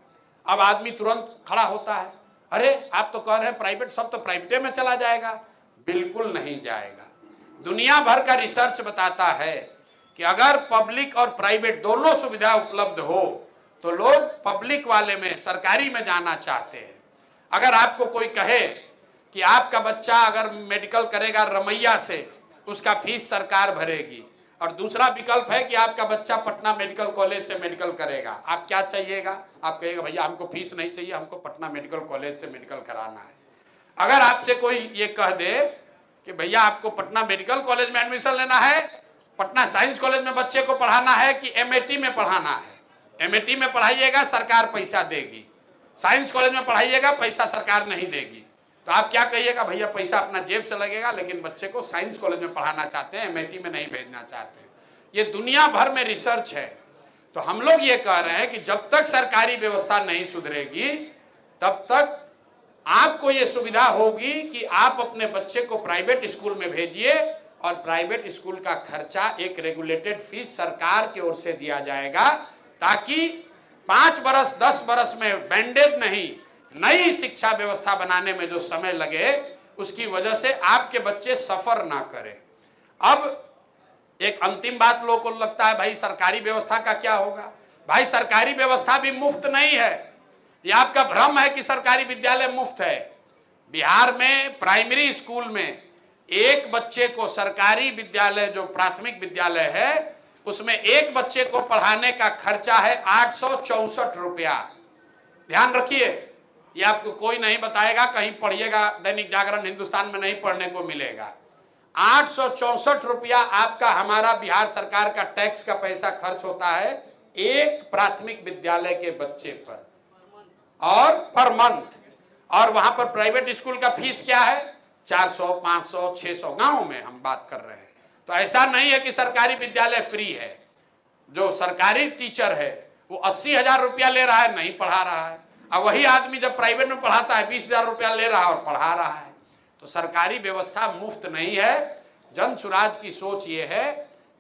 अब आदमी तुरंत खड़ा होता है, अरे आप तो कह रहे हैं प्राइवेट, सब तो प्राइवेट में चला जाएगा। बिल्कुल नहीं जाएगा। दुनिया भर का रिसर्च बताता है कि अगर पब्लिक और प्राइवेट दोनों सुविधा उपलब्ध हो तो लोग पब्लिक वाले में, सरकारी में जाना चाहते हैं। अगर आपको कोई कहे कि आपका बच्चा अगर मेडिकल करेगा रमैया से, उसका फीस सरकार भरेगी, और दूसरा विकल्प है कि आपका बच्चा पटना मेडिकल कॉलेज से मेडिकल करेगा, आप क्या चाहिएगा? आप कहिएगा भैया हमको फीस नहीं चाहिए, हमको पटना मेडिकल कॉलेज से मेडिकल कराना है। अगर आपसे कोई ये कह दे कि भैया आपको पटना मेडिकल कॉलेज में एडमिशन लेना है, पटना साइंस कॉलेज में बच्चे को पढ़ाना है कि MAT में पढ़ाना है, MAT में पढ़ाइएगा सरकार पैसा देगी, साइंस कॉलेज में पढ़ाइएगा पैसा सरकार नहीं देगी, तो आप क्या कहिएगा? भैया पैसा अपना जेब से लगेगा, लेकिन बच्चे को साइंस कॉलेज में पढ़ाना चाहते हैं, MAT में नहीं भेजना चाहते हैं। ये दुनिया भर में रिसर्च है। तो हम लोग ये कह रहे हैं कि जब तक सरकारी व्यवस्था नहीं सुधरेगी तब तक आपको ये सुविधा होगी कि आप अपने बच्चे को प्राइवेट स्कूल में भेजिए और प्राइवेट स्कूल का खर्चा एक रेगुलेटेड फीस सरकार की ओर से दिया जाएगा, ताकि 5 वर्ष 10 वर्ष में बैंडेड नहीं, नई शिक्षा व्यवस्था बनाने में जो समय लगे उसकी वजह से आपके बच्चे सफर ना करें। अब एक अंतिम बात लोगों को लगता है भाई सरकारी व्यवस्था का क्या होगा? भाई सरकारी व्यवस्था भी मुफ्त नहीं है। ये आपका भ्रम है कि सरकारी विद्यालय मुफ्त है। बिहार में प्राइमरी स्कूल में एक बच्चे को, सरकारी विद्यालय जो प्राथमिक विद्यालय है उसमें एक बच्चे को पढ़ाने का खर्चा है 864 रुपया। ध्यान रखिए, ये आपको कोई नहीं बताएगा, कहीं पढ़िएगा दैनिक जागरण हिंदुस्तान में नहीं पढ़ने को मिलेगा। 864 रुपया आपका, हमारा बिहार सरकार का टैक्स का पैसा खर्च होता है एक प्राथमिक विद्यालय के बच्चे पर, और पर मंथ। और वहां पर प्राइवेट स्कूल का फीस क्या है? 400, 500, 600, गांव में हम बात कर रहे हैं। तो ऐसा नहीं है कि सरकारी विद्यालय फ्री है। जो सरकारी टीचर है वो 80,000 रुपया ले रहा है, नहीं पढ़ा रहा है। अब वही आदमी जब प्राइवेट में पढ़ाता है 20,000 रुपया ले रहा है और पढ़ा रहा है। तो सरकारी व्यवस्था मुफ्त नहीं है। जन सुराज की सोच ये है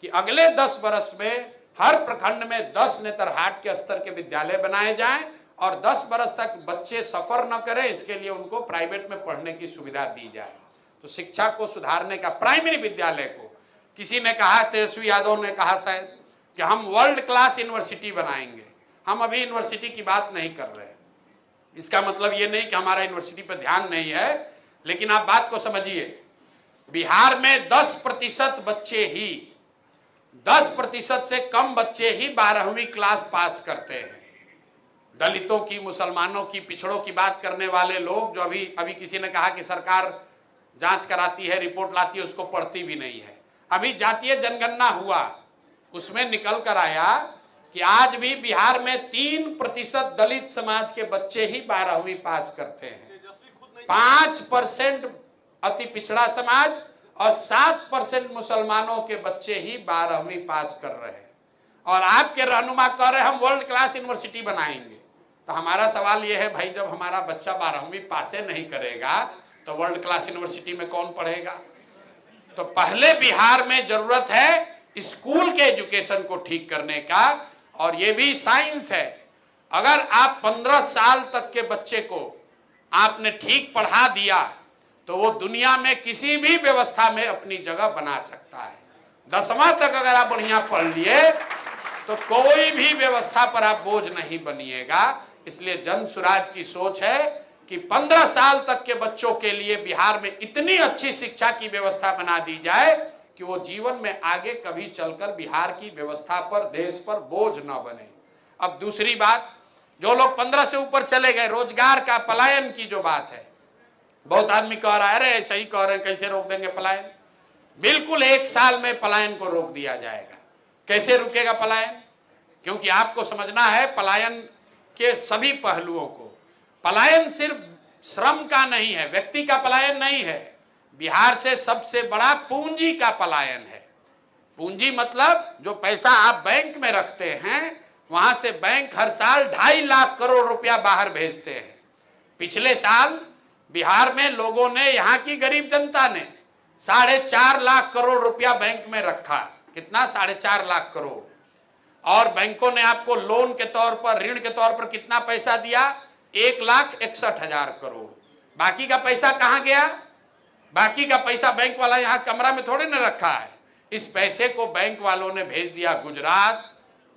कि अगले 10 वर्ष में हर प्रखंड में 10 नेतरहाट के स्तर के विद्यालय बनाए जाएं और 10 वर्ष तक बच्चे सफर न करें, इसके लिए उनको प्राइवेट में पढ़ने की सुविधा दी जाए। तो शिक्षा को सुधारने का, प्राइमरी विद्यालय को, किसी ने कहा, तेजस्वी यादव ने कहा शायद कि हम वर्ल्ड क्लास यूनिवर्सिटी बनाएंगे। हम अभी यूनिवर्सिटी की बात नहीं कर रहे। इसका मतलब ये नहीं कि हमारा यूनिवर्सिटी पर ध्यान नहीं है, लेकिन आप बात को समझिए। बिहार में 10% बच्चे ही, 10% से कम बच्चे ही 12वीं क्लास पास करते हैं। दलितों की, मुसलमानों की, पिछड़ों की बात करने वाले लोग, जो अभी किसी ने कहा कि सरकार जांच कराती है, रिपोर्ट लाती है, उसको पढ़ती भी नहीं है। अभी जातीय जनगणना हुआ, उसमें निकल कर आया कि आज भी बिहार में 3% दलित समाज के बच्चे ही 12वीं पास करते हैं। 5% अति पिछड़ा समाज और 7% मुसलमानों के बच्चे ही 12वीं पास कर रहे हैं। और आपके रहनुमा कह रहे हैं हम वर्ल्ड क्लास यूनिवर्सिटी बनाएंगे। तो हमारा सवाल यह है, भाई जब हमारा बच्चा 12वीं पासे नहीं करेगा तो वर्ल्ड क्लास यूनिवर्सिटी में कौन पढ़ेगा? तो पहले बिहार में जरूरत है स्कूल के एजुकेशन को ठीक करने का। और ये भी साइंस है, अगर आप 15 साल तक के बच्चे को आपने ठीक पढ़ा दिया तो वो दुनिया में किसी भी व्यवस्था में अपनी जगह बना सकता है। 10वां तक अगर आप बढ़िया पढ़ लिए तो कोई भी व्यवस्था पर आप बोझ नहीं बनिएगा। इसलिए जन सुराज की सोच है कि 15 साल तक के बच्चों के लिए बिहार में इतनी अच्छी शिक्षा की व्यवस्था बना दी जाए कि वो जीवन में आगे कभी चलकर बिहार की व्यवस्था पर, देश पर बोझ न बने। अब दूसरी बात, जो लोग 15 से ऊपर चले गए, रोजगार का पलायन की जो बात है, बहुत आदमी कह रहा है अरे ऐसे ही कह रहे हैं, कैसे रोक देंगे पलायन? बिल्कुल 1 साल में पलायन को रोक दिया जाएगा। कैसे रुकेगा पलायन? क्योंकि आपको समझना है पलायन के सभी पहलुओं को। पलायन सिर्फ श्रम का नहीं है, व्यक्ति का पलायन नहीं है। बिहार से सबसे बड़ा पूंजी का पलायन है। पूंजी मतलब जो पैसा आप बैंक में रखते हैं, वहां से बैंक हर साल 2.5 लाख करोड़ रुपया बाहर भेजते हैं। पिछले साल बिहार में लोगों ने, यहाँ की गरीब जनता ने 4.5 लाख करोड़ रुपया बैंक में रखा। कितना? 4.5 लाख करोड़। और बैंकों ने आपको लोन के तौर पर, ऋण के तौर पर कितना पैसा दिया? 1,61,000 करोड़। बाकी का पैसा कहां गया? बाकी का पैसा बैंक वाला यहां कमरा में थोड़े न रखा है। इस पैसे को बैंक वालों ने भेज दिया गुजरात,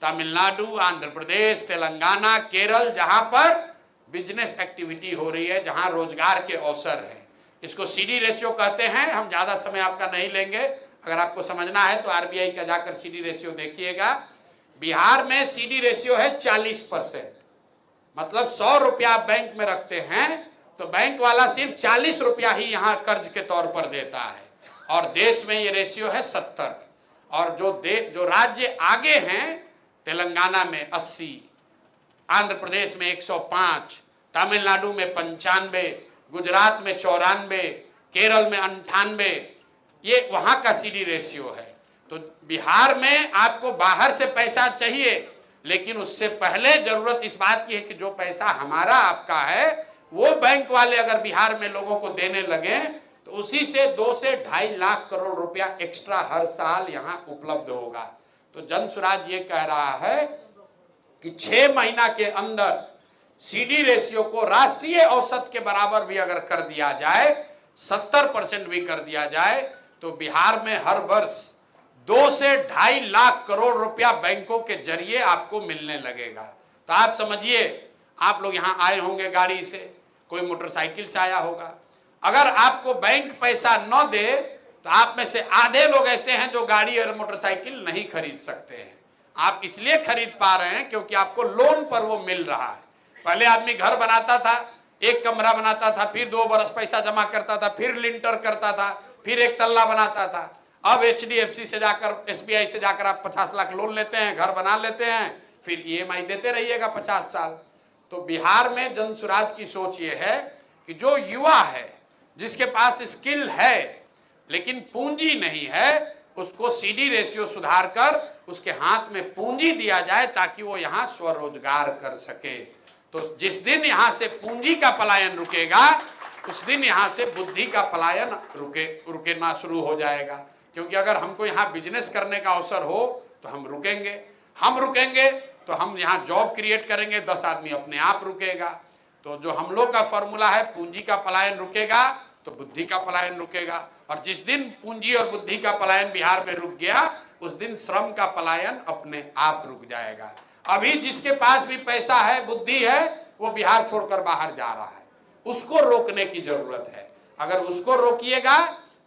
तमिलनाडु, आंध्र प्रदेश, तेलंगाना, केरल, जहां पर बिजनेस एक्टिविटी हो रही है, जहां रोजगार के अवसर है। इसको सीडी रेशियो कहते हैं। हम ज्यादा समय आपका नहीं लेंगे, अगर आपको समझना है तो आरबीआई का जाकर सीडी रेशियो देखिएगा। बिहार में सीडी रेशियो है 40%। मतलब 100 रुपया आप बैंक में रखते हैं तो बैंक वाला सिर्फ 40 रुपया ही यहाँ कर्ज के तौर पर देता है। और देश में ये रेशियो है 70। और जो राज्य आगे हैं, तेलंगाना में 80, आंध्र प्रदेश में 105, तमिलनाडु में 95, गुजरात में 94, केरल में 98, ये वहां का सीडी रेशियो है। तो बिहार में आपको बाहर से पैसा चाहिए, लेकिन उससे पहले जरूरत इस बात की है कि जो पैसा हमारा आपका है वो बैंक वाले अगर बिहार में लोगों को देने लगे तो उसी से 2 से 2.5 लाख करोड़ रुपया एक्स्ट्रा हर साल यहां उपलब्ध होगा। तो जन सुराज ये कह रहा है कि 6 महीना के अंदर सीडी रेशियो को राष्ट्रीय औसत के बराबर भी अगर कर दिया जाए, 70% भी कर दिया जाए, तो बिहार में हर वर्ष 2 से 2.5 लाख करोड़ रुपया बैंकों के जरिए आपको मिलने लगेगा। तो आप समझिए, आप लोग यहाँ आए होंगे गाड़ी से, कोई मोटरसाइकिल से आया होगा। अगर आपको बैंक पैसा न दे तो आप में से आधे लोग ऐसे हैं जो गाड़ी और मोटरसाइकिल नहीं खरीद सकते हैं। आप इसलिए खरीद पा रहे हैं क्योंकि आपको लोन पर वो मिल रहा है। पहले आदमी घर बनाता था, 1 कमरा बनाता था, फिर 2 बरस पैसा जमा करता था, फिर लिंटर करता था, फिर 1 तल्ला बनाता था। अब HDFC से जाकर, SBI से जाकर आप 50 लाख लोन लेते हैं, घर बना लेते हैं, फिर EMI देते रहिएगा 50 साल। तो बिहार में जन सुराज की सोच ये है कि जो युवा है, जिसके पास स्किल है लेकिन पूंजी नहीं है, उसको सीडी रेशियो सुधार कर उसके हाथ में पूंजी दिया जाए ताकि वो यहाँ स्वरोजगार कर सके। तो जिस दिन यहां से पूंजी का पलायन रुकेगा उस दिन यहां से बुद्धि का पलायन रुकेना शुरू हो जाएगा। क्योंकि अगर हमको यहाँ बिजनेस करने का अवसर हो तो हम रुकेंगे तो हम यहाँ जॉब क्रिएट करेंगे, 10 आदमी अपने आप रुकेगा। तो जो हम लोग का फॉर्मूला है, पूंजी का पलायन रुकेगा तो बुद्धि का पलायन रुकेगा, और जिस दिन पूंजी और बुद्धि का पलायन बिहार में रुक गया उस दिन श्रम का पलायन अपने आप रुक जाएगा। अभी जिसके पास भी पैसा है, बुद्धि है, वो बिहार छोड़कर बाहर जा रहा है, उसको रोकने की जरूरत है। अगर उसको रोकिएगा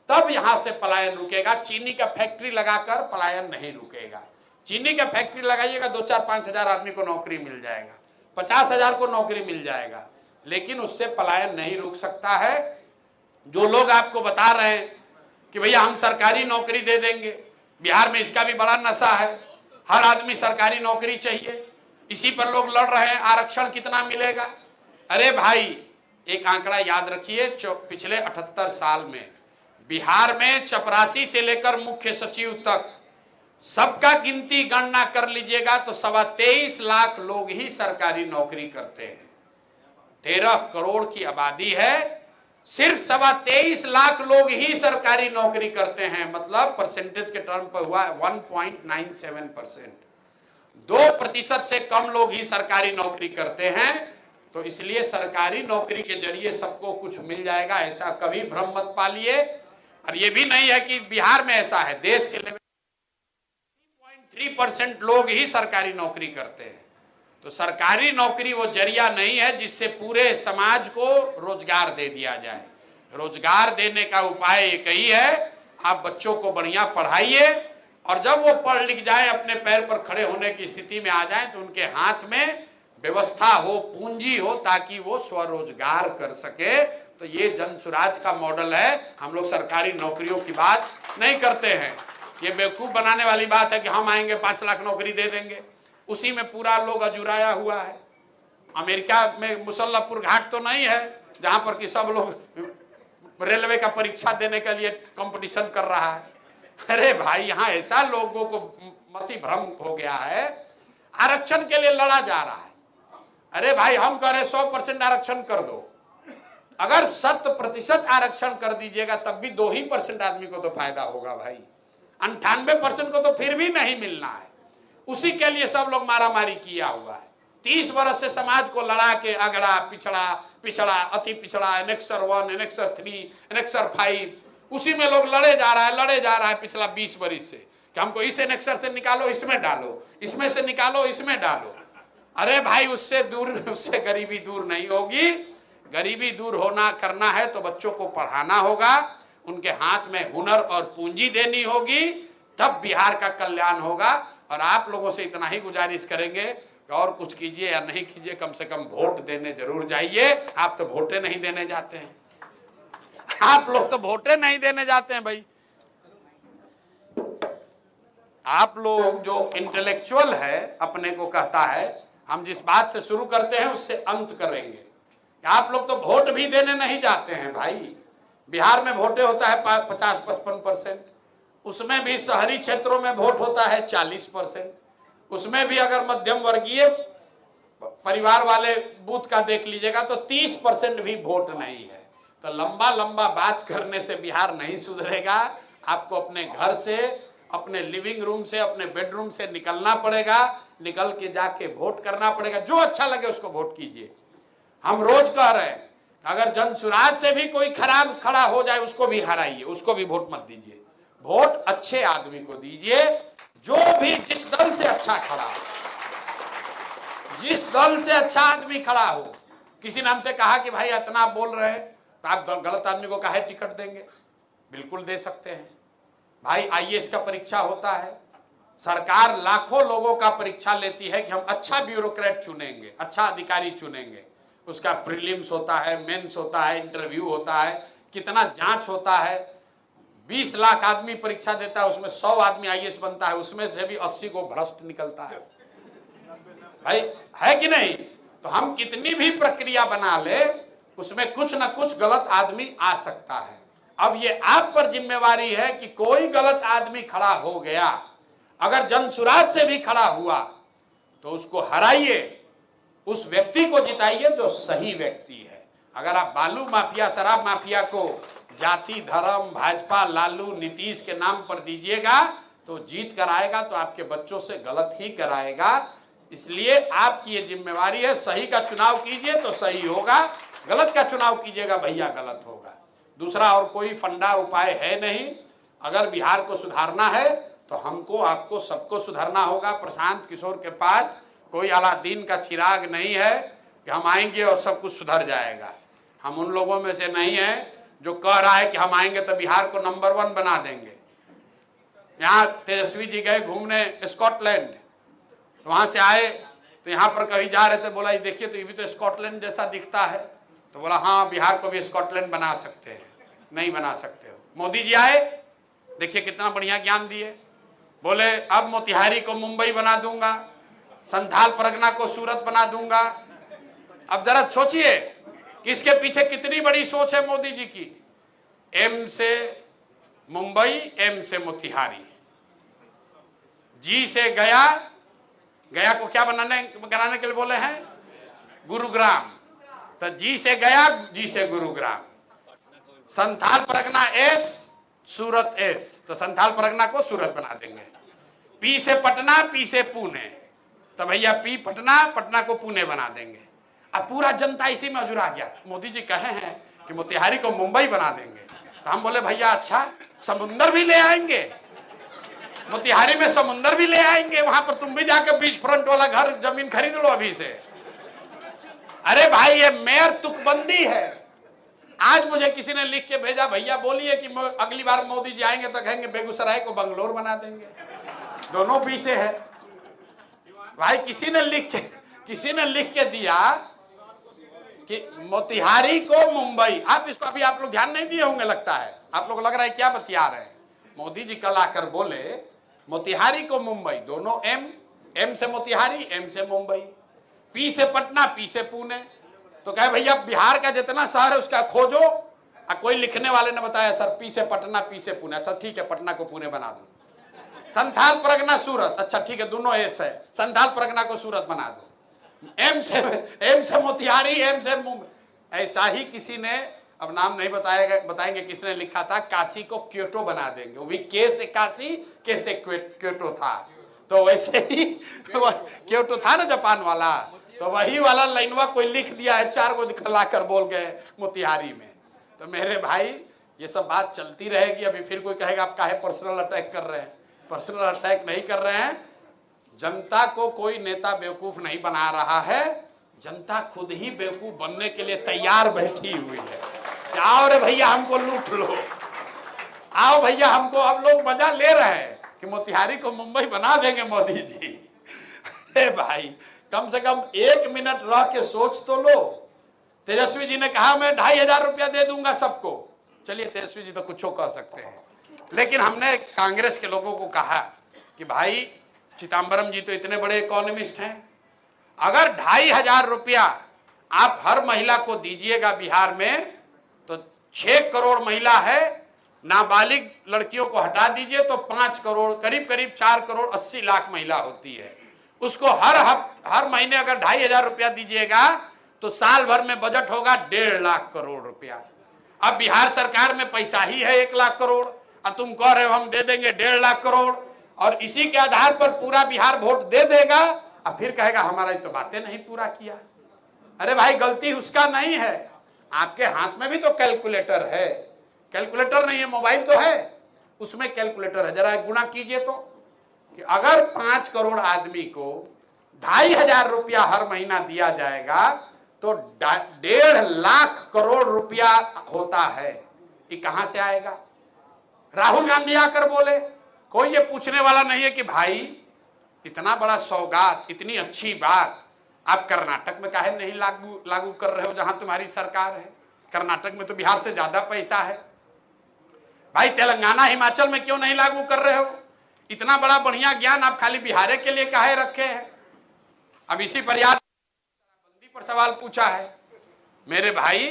तब यहां से पलायन रुकेगा। चीनी का फैक्ट्री लगाकर पलायन नहीं रुकेगा। चीनी का फैक्ट्री लगाइएगा, 2-4-5 हजार आदमी को नौकरी मिल जाएगा, 50 हजार को नौकरी मिल जाएगा, लेकिन उससे पलायन नहीं रुक सकता है। जो लोग आपको बता रहे हैं कि भैया हम सरकारी नौकरी दे देंगे, बिहार में इसका भी बड़ा नशा है, हर आदमी सरकारी नौकरी चाहिए, इसी पर लोग लड़ रहे हैं, आरक्षण कितना मिलेगा। अरे भाई एक आंकड़ा याद रखिए, पिछले 78 साल में बिहार में चपरासी से लेकर मुख्य सचिव तक सबका गिनती गणना कर लीजिएगा तो 23.25 लाख लोग ही सरकारी नौकरी करते हैं। 13 करोड़ की आबादी है, सिर्फ 23.25 लाख लोग ही सरकारी नौकरी करते हैं। मतलब परसेंटेज के टर्म पर हुआ 1.97%। 2% से कम लोग ही सरकारी नौकरी करते हैं। तो इसलिए सरकारी नौकरी के जरिए सबको कुछ मिल जाएगा, ऐसा कभी भ्रम मत पालिए। और ये भी नहीं है कि बिहार में ऐसा है, देश के लेवल 3.3% लोग ही सरकारी नौकरी करते हैं। तो सरकारी नौकरी वो जरिया नहीं है जिससे पूरे समाज को रोजगार दे दिया जाए। रोजगार देने का उपाय एक ही है, आप बच्चों को बढ़िया पढ़ाइए, और जब वो पढ़ लिख जाए, अपने पैर पर खड़े होने की स्थिति में आ जाए, तो उनके हाथ में व्यवस्था हो, पूंजी हो, ताकि वो स्वरोजगार कर सके। तो ये जन सुराज का मॉडल है। हम लोग सरकारी नौकरियों की बात नहीं करते हैं। ये बेवकूफ बनाने वाली बात है कि हम आएंगे 5 लाख नौकरी दे देंगे, उसी में पूरा लोग अजुराया हुआ है। अमेरिका में मुसल्लापुर घाट तो नहीं है जहां पर कि सब लोग रेलवे का परीक्षा देने के लिए कंपटीशन कर रहा है। अरे भाई यहाँ ऐसा लोगों को मति भ्रम हो गया है, आरक्षण के लिए लड़ा जा रहा है। अरे भाई हम कह रहे 100% आरक्षण कर दो, अगर 100% आरक्षण कर दीजिएगा तब भी 2% आदमी को तो फायदा होगा भाई, 98% को तो फिर भी नहीं मिलना है। उसी के लिए सब लोग मारामारी किया हुआ है। 30 वर्ष से समाज को लड़ा के अगड़ा पिछड़ा अति पिछड़ा, एनेक्सर 1, एनेक्सर 3, एनेक्सर 5, उसी में लोग लड़े जा रहा है पिछला 20 वर्ष से कि हमको इस एनेक्सर से निकालो इसमें डालो, इसमें से निकालो इसमें डालो। अरे भाई उससे गरीबी दूर नहीं होगी। गरीबी दूर करना है तो बच्चों को पढ़ाना होगा, उनके हाथ में हुनर और पूंजी देनी होगी, तब बिहार का कल्याण होगा। और आप लोगों से इतना ही गुजारिश करेंगे कि और कुछ कीजिए या नहीं कीजिए, कम से कम वोट देने जरूर जाइए। आप तो वोटे नहीं देने जाते हैं, आप लोग तो वोटे नहीं देने जाते हैं भाई। आप लोग जो इंटेलेक्चुअल है अपने को कहता है, हम जिस बात से शुरू करते हैं उससे अंत करेंगे। आप लोग तो वोट भी देने नहीं जाते हैं भाई। बिहार में वोटे होता है 50-55%, उसमें भी शहरी क्षेत्रों में वोट होता है 40%, उसमें भी अगर मध्यम वर्गीय परिवार वाले बूथ का देख लीजिएगा तो 30% भी वोट नहीं है। तो लंबा बात करने से बिहार नहीं सुधरेगा। आपको अपने घर से, अपने लिविंग रूम से, अपने बेडरूम से निकलना पड़ेगा, निकल के जाके वोट करना पड़ेगा। जो अच्छा लगे उसको वोट कीजिए। हम रोज कह रहे हैं अगर जन सुराज से भी कोई खराब खड़ा हो जाए उसको भी हराइए, उसको भी वोट मत दीजिए। वोट अच्छे आदमी को दीजिए, जो भी जिस दल से अच्छा खड़ा हो, जिस दल से अच्छा आदमी खड़ा हो। किसी ने हमसे कहा कि भाई इतना बोल रहे हैं तो आप गलत आदमी को काहे टिकट देंगे? बिल्कुल दे सकते हैं भाई। आईएएस का परीक्षा होता है, सरकार लाखों लोगों का परीक्षा लेती है कि हम अच्छा ब्यूरोक्रेट चुनेंगे, अच्छा अधिकारी चुनेंगे। उसका प्रीलिम्स होता है, मेंस होता है, इंटरव्यू होता है, कितना जांच होता है। 20 लाख आदमी परीक्षा देता है, उसमें 100 आदमी आईएएस बनता है, उसमें से भी 80 को भ्रष्ट निकलता है भाई, है कि नहीं? तो हम कितनी भी प्रक्रिया बना ले, उसमें कुछ ना कुछ गलत आदमी आ सकता है। अब ये आप पर जिम्मेवारी है कि कोई गलत आदमी खड़ा हो गया, अगर जनसुराज से भी खड़ा हुआ तो उसको हराइए, उस व्यक्ति को जिताइए जो सही व्यक्ति है। अगर आप बालू माफिया, शराब माफिया को जाति, धर्म, भाजपा, लालू, नीतीश के नाम पर दीजिएगा तो जीत कर आएगा, तो आपके बच्चों से गलत ही कराएगा। इसलिए आपकी ये जिम्मेवारी है, सही का चुनाव कीजिए तो सही होगा, गलत का चुनाव कीजिएगा भैया गलत होगा। दूसरा और कोई फंडा उपाय है नहीं। अगर बिहार को सुधारना है तो हमको, आपको, सबको सुधारना होगा। प्रशांत किशोर के पास कोई अलादीन का चिराग नहीं है कि हम आएंगे और सब कुछ सुधर जाएगा। हम उन लोगों में से नहीं है जो कह रहा है कि हम आएंगे तो बिहार को नंबर 1 बना देंगे। यहाँ तेजस्वी जी गए घूमने स्कॉटलैंड, तो वहां से आए तो यहाँ पर कहीं जा रहे थे, बोला ये देखिए तो ये भी तो स्कॉटलैंड जैसा दिखता है। तो बोला हाँ, बिहार को भी स्कॉटलैंड बना सकते हैं। नहीं बना सकते हो। मोदी जी आए, देखिए कितना बढ़िया ज्ञान दिए। बोले अब मोतिहारी को मुंबई बना दूंगा, संथाल परगना को सूरत बना दूंगा। अब जरा सोचिए इसके पीछे कितनी बड़ी सोच है मोदी जी की। एम से मुंबई, एम से मोतिहारी, जी से गया, गया को क्या बनाने के लिए बोले हैं, गुरुग्राम। तो जी से गया, जी से गुरुग्राम। संथाल परगना एस, सूरत एस, तो संथाल परगना को सूरत बना देंगे। पी से पटना, पी से पुणे, तो भैया पी पटना, पटना को पुणे बना देंगे। अब पूरा जनता इसी में अजुरा गया। मोदी जी कहे हैं कि मोतिहारी को मुंबई बना देंगे। तो हम बोले भैया अच्छा, समुंदर भी ले आएंगे, मोतिहारी में समुंदर भी ले आएंगे, वहां पर तुम भी जाकर बीच फ्रंट वाला घर जमीन खरीद लो अभी से। अरे भाई ये मेयर तुकबंदी है। आज मुझे किसी ने लिख के भेजा, भैया बोलिए कि अगली बार मोदी जी आएंगे तो कहेंगे बेगूसराय को बंगलोर बना देंगे। दोनों पीछे है भाई। किसी ने लिख के दिया कि मोतिहारी को मुंबई। आप इसको अभी आप लोग ध्यान नहीं दिए होंगे, लगता है आप लोग लग रहा है क्या बतिया रहे हैं। मोदी जी कल आकर बोले मोतिहारी को मुंबई, दोनों एम से मोतिहारी, एम से मुंबई, पी से पटना, पी से पुणे। तो कहे भैया बिहार का जितना शहर है उसका खोजो। कोई लिखने वाले ने बताया सर पी से पटना, पी से पुणे। अच्छा ठीक है, पटना को पुणे बना दो। संथाल परगना सूरत, अच्छा ठीक है, दोनों एस है, संथाल परगना को सूरत बना दो। एम से मोतिहारी, एम से मुंबई। ऐसा ही किसी ने, अब नाम नहीं बताएंगे किसने लिखा था, काशी को क्योटो बना देंगे। वो भी के से काशी, के से क्योटो था। तो वैसे ही क्योटो था ना जापान वाला, तो वही वाला लाइनवा कोई लिख दिया है, 4 को दिखला कर बोल गए मोतिहारी में। तो मेरे भाई ये सब बात चलती रहेगी। अभी फिर कोई कहेगा आप काहे पर्सनल अटैक कर रहे हैं। पर्सनल अटैक नहीं कर रहे हैं। जनता को कोई नेता बेवकूफ नहीं बना रहा है, जनता खुद ही बेवकूफ बनने के लिए तैयार बैठी हुई है। आओ रे भैया हमको लूट लो, आओ भैया हमको। अब लोग मजा ले रहे हैं कि मोतिहारी को मुंबई बना देंगे मोदी जी। अरे भाई कम से कम 1 मिनट रह के सोच तो लो। तेजस्वी जी ने कहा मैं 2500 रुपया दे दूंगा सबको। चलिए तेजस्वी जी तो कुछ कह सकते हैं, लेकिन हमने कांग्रेस के लोगों को कहा कि भाई चिदम्बरम जी तो इतने बड़े इकोनॉमिस्ट हैं, अगर 2500 रुपया आप हर महिला को दीजिएगा बिहार में, तो 6 करोड़ महिला है, नाबालिग लड़कियों को हटा दीजिए तो 5 करोड़, करीब 4 करोड़ 80 लाख महिला होती है। उसको हर महीने अगर 2500 रुपया दीजिएगा तो साल भर में बजट होगा 1.5 लाख करोड़ रुपया। अब बिहार सरकार में पैसा ही है 1 लाख करोड़, और तुम कह रहे हो हम दे देंगे 1.5 लाख करोड़, और इसी के आधार पर पूरा बिहार वोट दे देगा, और फिर कहेगा हमारा तो बातें नहीं पूरा किया। अरे भाई गलती उसका नहीं है, आपके हाथ में भी तो कैलकुलेटर है। कैलकुलेटर नहीं है, मोबाइल तो है, उसमें कैलकुलेटर है। जरा गुणा कीजिए तो, कि अगर 5 करोड़ आदमी को 2500 रुपया हर महीना दिया जाएगा तो 1.5 लाख करोड़ रुपया होता है। ये कहां से आएगा। राहुल गांधी आकर बोले, कोई ये पूछने वाला नहीं है कि भाई इतना बड़ा सौगात, इतनी अच्छी बात आप कर्नाटक में काहे नहीं लागू कर रहे हो जहां तुम्हारी सरकार है। कर्नाटक में तो बिहार से ज्यादा पैसा है। भाई तेलंगाना हिमाचल में क्यों नहीं लागू कर रहे हो। इतना बड़ा बढ़िया ज्ञान आप खाली बिहार के लिए काहे रखे हैं। अब इसी पर शराबबंदी पर सवाल पूछा है। मेरे भाई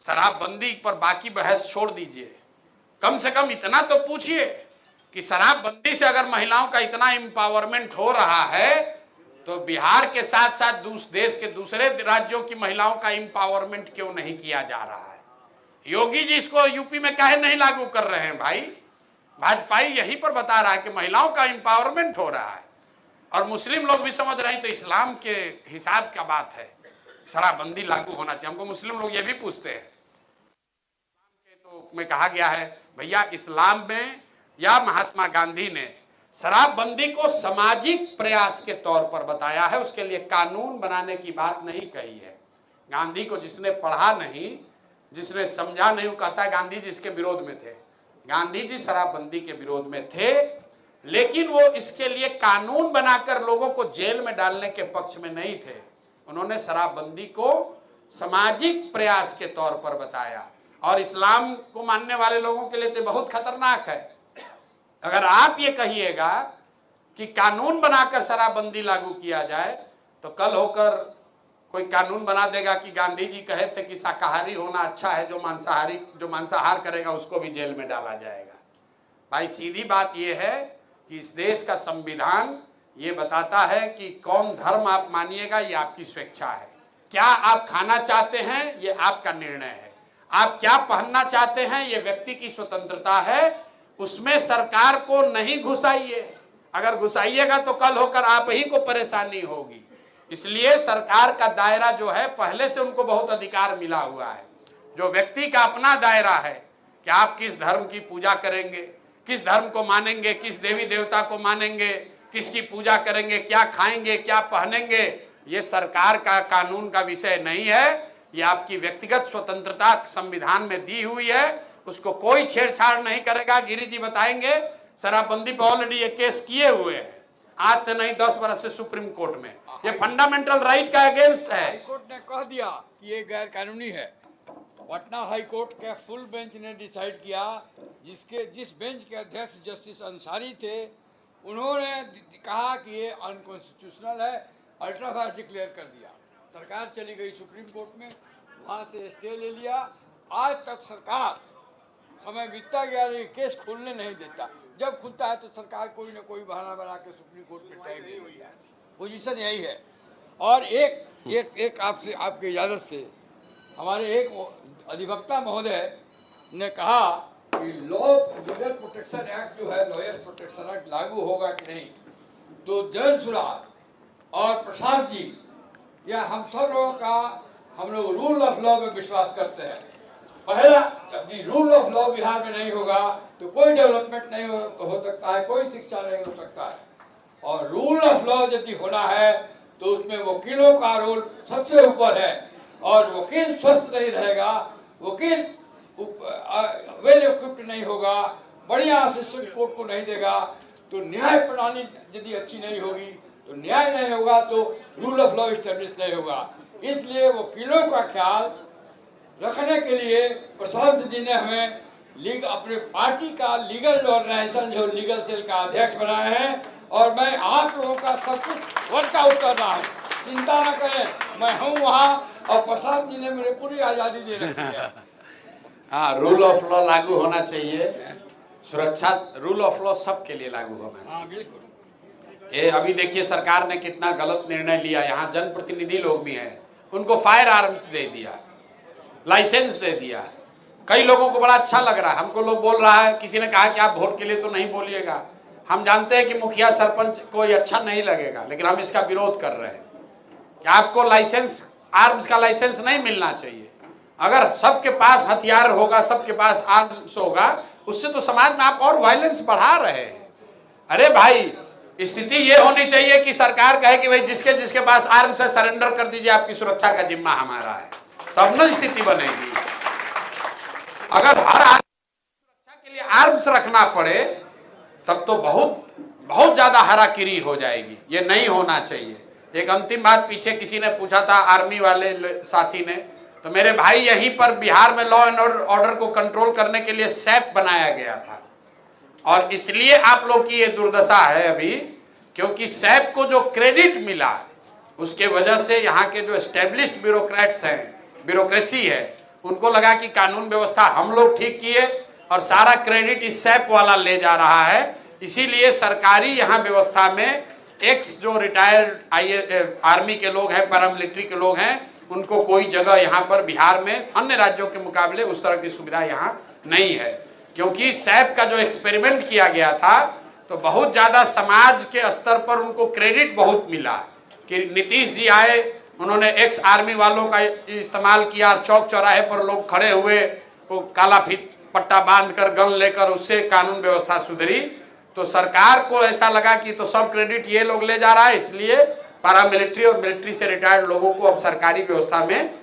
शराबबंदी पर बाकी बहस छोड़ दीजिए, कम से कम इतना तो पूछिए कि शराबबंदी से अगर महिलाओं का इतना एम्पावरमेंट हो रहा है तो बिहार के साथ साथ देश के दूसरे राज्यों की महिलाओं का एम्पावरमेंट क्यों नहीं किया जा रहा है? योगी जी इसको यूपी में काहे नहीं लागू कर रहे हैं भाई? भाजपाई यहीं पर बता रहा है कि महिलाओं का एम्पावरमेंट हो रहा है और मुस्लिम लोग भी समझ रहे हैं। तो इस्लाम के हिसाब का बात है, शराबबंदी लागू होना चाहिए। हमको मुस्लिम लोग ये भी पूछते हैं, तो में कहा गया है भैया इस्लाम में या महात्मा गांधी ने शराबबंदी को सामाजिक प्रयास के तौर पर बताया है, उसके लिए कानून बनाने की बात नहीं कही है। गांधी को जिसने पढ़ा नहीं, जिसने समझा नहीं, वो कहता है गांधी जी इसके विरोध में थे। गांधी जी शराबबंदी के विरोध में थे, लेकिन वो इसके लिए कानून बनाकर लोगों को जेल में डालने के पक्ष में नहीं थे। उन्होंने शराबबंदी को सामाजिक प्रयास के तौर पर बताया और इस्लाम को मानने वाले लोगों के लिए तो बहुत खतरनाक है। अगर आप ये कहिएगा कि कानून बनाकर शराबबंदी लागू किया जाए, तो कल होकर कोई कानून बना देगा कि गांधी जी कहे थे कि शाकाहारी होना अच्छा है, जो मांसाहार करेगा उसको भी जेल में डाला जाएगा। भाई सीधी बात यह है कि इस देश का संविधान ये बताता है कि कौन धर्म आप मानिएगा, ये आपकी स्वेच्छा है। क्या आप खाना चाहते हैं, ये आपका निर्णय है। आप क्या पहनना चाहते हैं, ये व्यक्ति की स्वतंत्रता है। उसमें सरकार को नहीं घुसाइए। अगर घुसाइएगा तो कल होकर आप ही को परेशानी होगी। इसलिए सरकार का दायरा जो है, पहले से उनको बहुत अधिकार मिला हुआ है। जो व्यक्ति का अपना दायरा है कि आप किस धर्म की पूजा करेंगे, किस धर्म को मानेंगे, किस देवी देवता को मानेंगे, किसकी पूजा करेंगे, क्या खाएंगे, क्या पहनेंगे, ये सरकार का कानून का विषय नहीं है। ये आपकी व्यक्तिगत स्वतंत्रता संविधान में दी हुई है, उसको कोई छेड़छाड़ नहीं करेगा। गिरी जी बताएंगे, शराबबंदी पर ऑलरेडी ये केस किए हुए हैं, आज से नहीं 10 वर्ष से सुप्रीम कोर्ट में। ये फंडामेंटल राइट का अगेंस्ट है। हाई कोर्ट ने कह दिया कि ये गैर कानूनी है। पटना हाई कोर्ट के फुल बेंच ने डिसाइड किया, जिस बेंच के अध्यक्ष जस्टिस अंसारी थे, उन्होंने कहा कि ये अनकॉन्स्टिट्यूशनल है, अल्ट्रा वायरेस डिक्लेयर कर दिया। सरकार चली गई सुप्रीम कोर्ट में, वहाँ से स्टे ले लिया। आज तक सरकार, समय बीतता गया लेकिन केस खोलने नहीं देता। जब खुलता है तो सरकार कोई ना कोई बहाना बना के सुप्रीम कोर्ट में टाइम नहीं होता है। पोजीशन यही है। और एक आपसे, आपकी इजाज़त से, हमारे एक अधिवक्ता महोदय ने कहा कि लीगल प्रोटेक्शन एक्ट जो है, लॉयर्स प्रोटेक्शन एक्ट लागू होगा कि नहीं। तो जयंत सुराज और प्रसाद जी या हम सब लोगों का, हम लोग रूल ऑफ लॉ में विश्वास करते हैं। पहला, यदि रूल ऑफ लॉ बिहार में नहीं होगा तो कोई डेवलपमेंट नहीं हो सकता है, कोई शिक्षा नहीं हो सकता है। और रूल ऑफ लॉ यदि होना है तो उसमें वकीलों का रोल सबसे ऊपर है। और वकील स्वस्थ नहीं रहेगा, वकील वेल इक्विप्ड नहीं होगा, बढ़िया असिस्टेंट कोर्ट को नहीं देगा, तो न्याय प्रणाली यदि अच्छी नहीं होगी, तो न्याय नहीं होगा तो रूल ऑफ लॉ इस्टेब्लिश नहीं होगा। इसलिए वकीलों का ख्याल रखने के लिए प्रशांत जी ने हमें अपने पार्टी का लीगल ऑर्गेनाइजेशन जो लीगल सेल का अध्यक्ष बनाए हैं। और मैं आप लोगों का सब कुछ वर्कआउट कर रहा हूँ, चिंता न करें, मैं हूँ वहाँ। और प्रशांत जी ने मुझे पूरी आज़ादी दे रखी है। हाँ, रूल ऑफ लॉ लागू होना चाहिए। सुरक्षा, रूल ऑफ लॉ सबके लिए लागू होना चाहिए। हाँ बिल्कुल। ये अभी देखिए सरकार ने कितना गलत निर्णय लिया। यहाँ जनप्रतिनिधि लोग भी हैं, उनको फायर आर्म्स दे दिया, लाइसेंस दे दिया। कई लोगों को बड़ा अच्छा लग रहा है। हमको लोग बोल रहा है, किसी ने कहा कि आप वोट के लिए तो नहीं बोलिएगा। हम जानते हैं कि मुखिया सरपंच को ये अच्छा नहीं लगेगा, लेकिन हम इसका विरोध कर रहे हैं कि आपको लाइसेंस, आर्म्स का लाइसेंस नहीं मिलना चाहिए। अगर सबके पास हथियार होगा, सबके पास आर्म्स होगा, उससे तो समाज में आप और वायलेंस बढ़ा रहे हैं। अरे भाई, स्थिति ये होनी चाहिए कि सरकार कहे कि भाई जिसके जिसके पास आर्म्स है सरेंडर कर दीजिए, आपकी सुरक्षा का जिम्मा हमारा है, तब न स्थिति बनेगी। अगर हर आदमी सुरक्षा के लिए आर्म्स रखना पड़े, तब तो बहुत ज्यादा हाराकिरी हो जाएगी। ये नहीं होना चाहिए। एक अंतिम बात, पीछे किसी ने पूछा था आर्मी वाले साथी ने, तो मेरे भाई यहीं पर बिहार में लॉ एंड ऑर्डर को कंट्रोल करने के लिए सैप बनाया गया था। और इसलिए आप लोग की ये दुर्दशा है अभी, क्योंकि सैप को जो क्रेडिट मिला, उसके वजह से यहाँ के जो एस्टेब्लिश्ड ब्यूरोक्रेट्स हैं, ब्यूरोक्रेसी है, उनको लगा कि कानून व्यवस्था हम लोग ठीक किए और सारा क्रेडिट इस सैप वाला ले जा रहा है। इसीलिए सरकारी यहाँ व्यवस्था में एक्स जो रिटायर्ड आर्मी के लोग हैं, पैरामिलिट्री के लोग हैं, उनको कोई जगह यहाँ पर बिहार में अन्य राज्यों के मुकाबले उस तरह की सुविधा यहाँ नहीं है। क्योंकि सैप का जो एक्सपेरिमेंट किया गया था तो बहुत ज़्यादा समाज के स्तर पर उनको क्रेडिट बहुत मिला कि नीतीश जी आए, उन्होंने एक्स आर्मी वालों का इस्तेमाल किया, चौक चौराहे पर लोग खड़े हुए, वो काला पट्टा बांध कर गन लेकर, उससे कानून व्यवस्था सुधरी। तो सरकार को ऐसा लगा कि तो सब क्रेडिट ये लोग ले जा रहा है, इसलिए पैरामिलिट्री और मिलिट्री से रिटायर्ड लोगों को अब सरकारी व्यवस्था में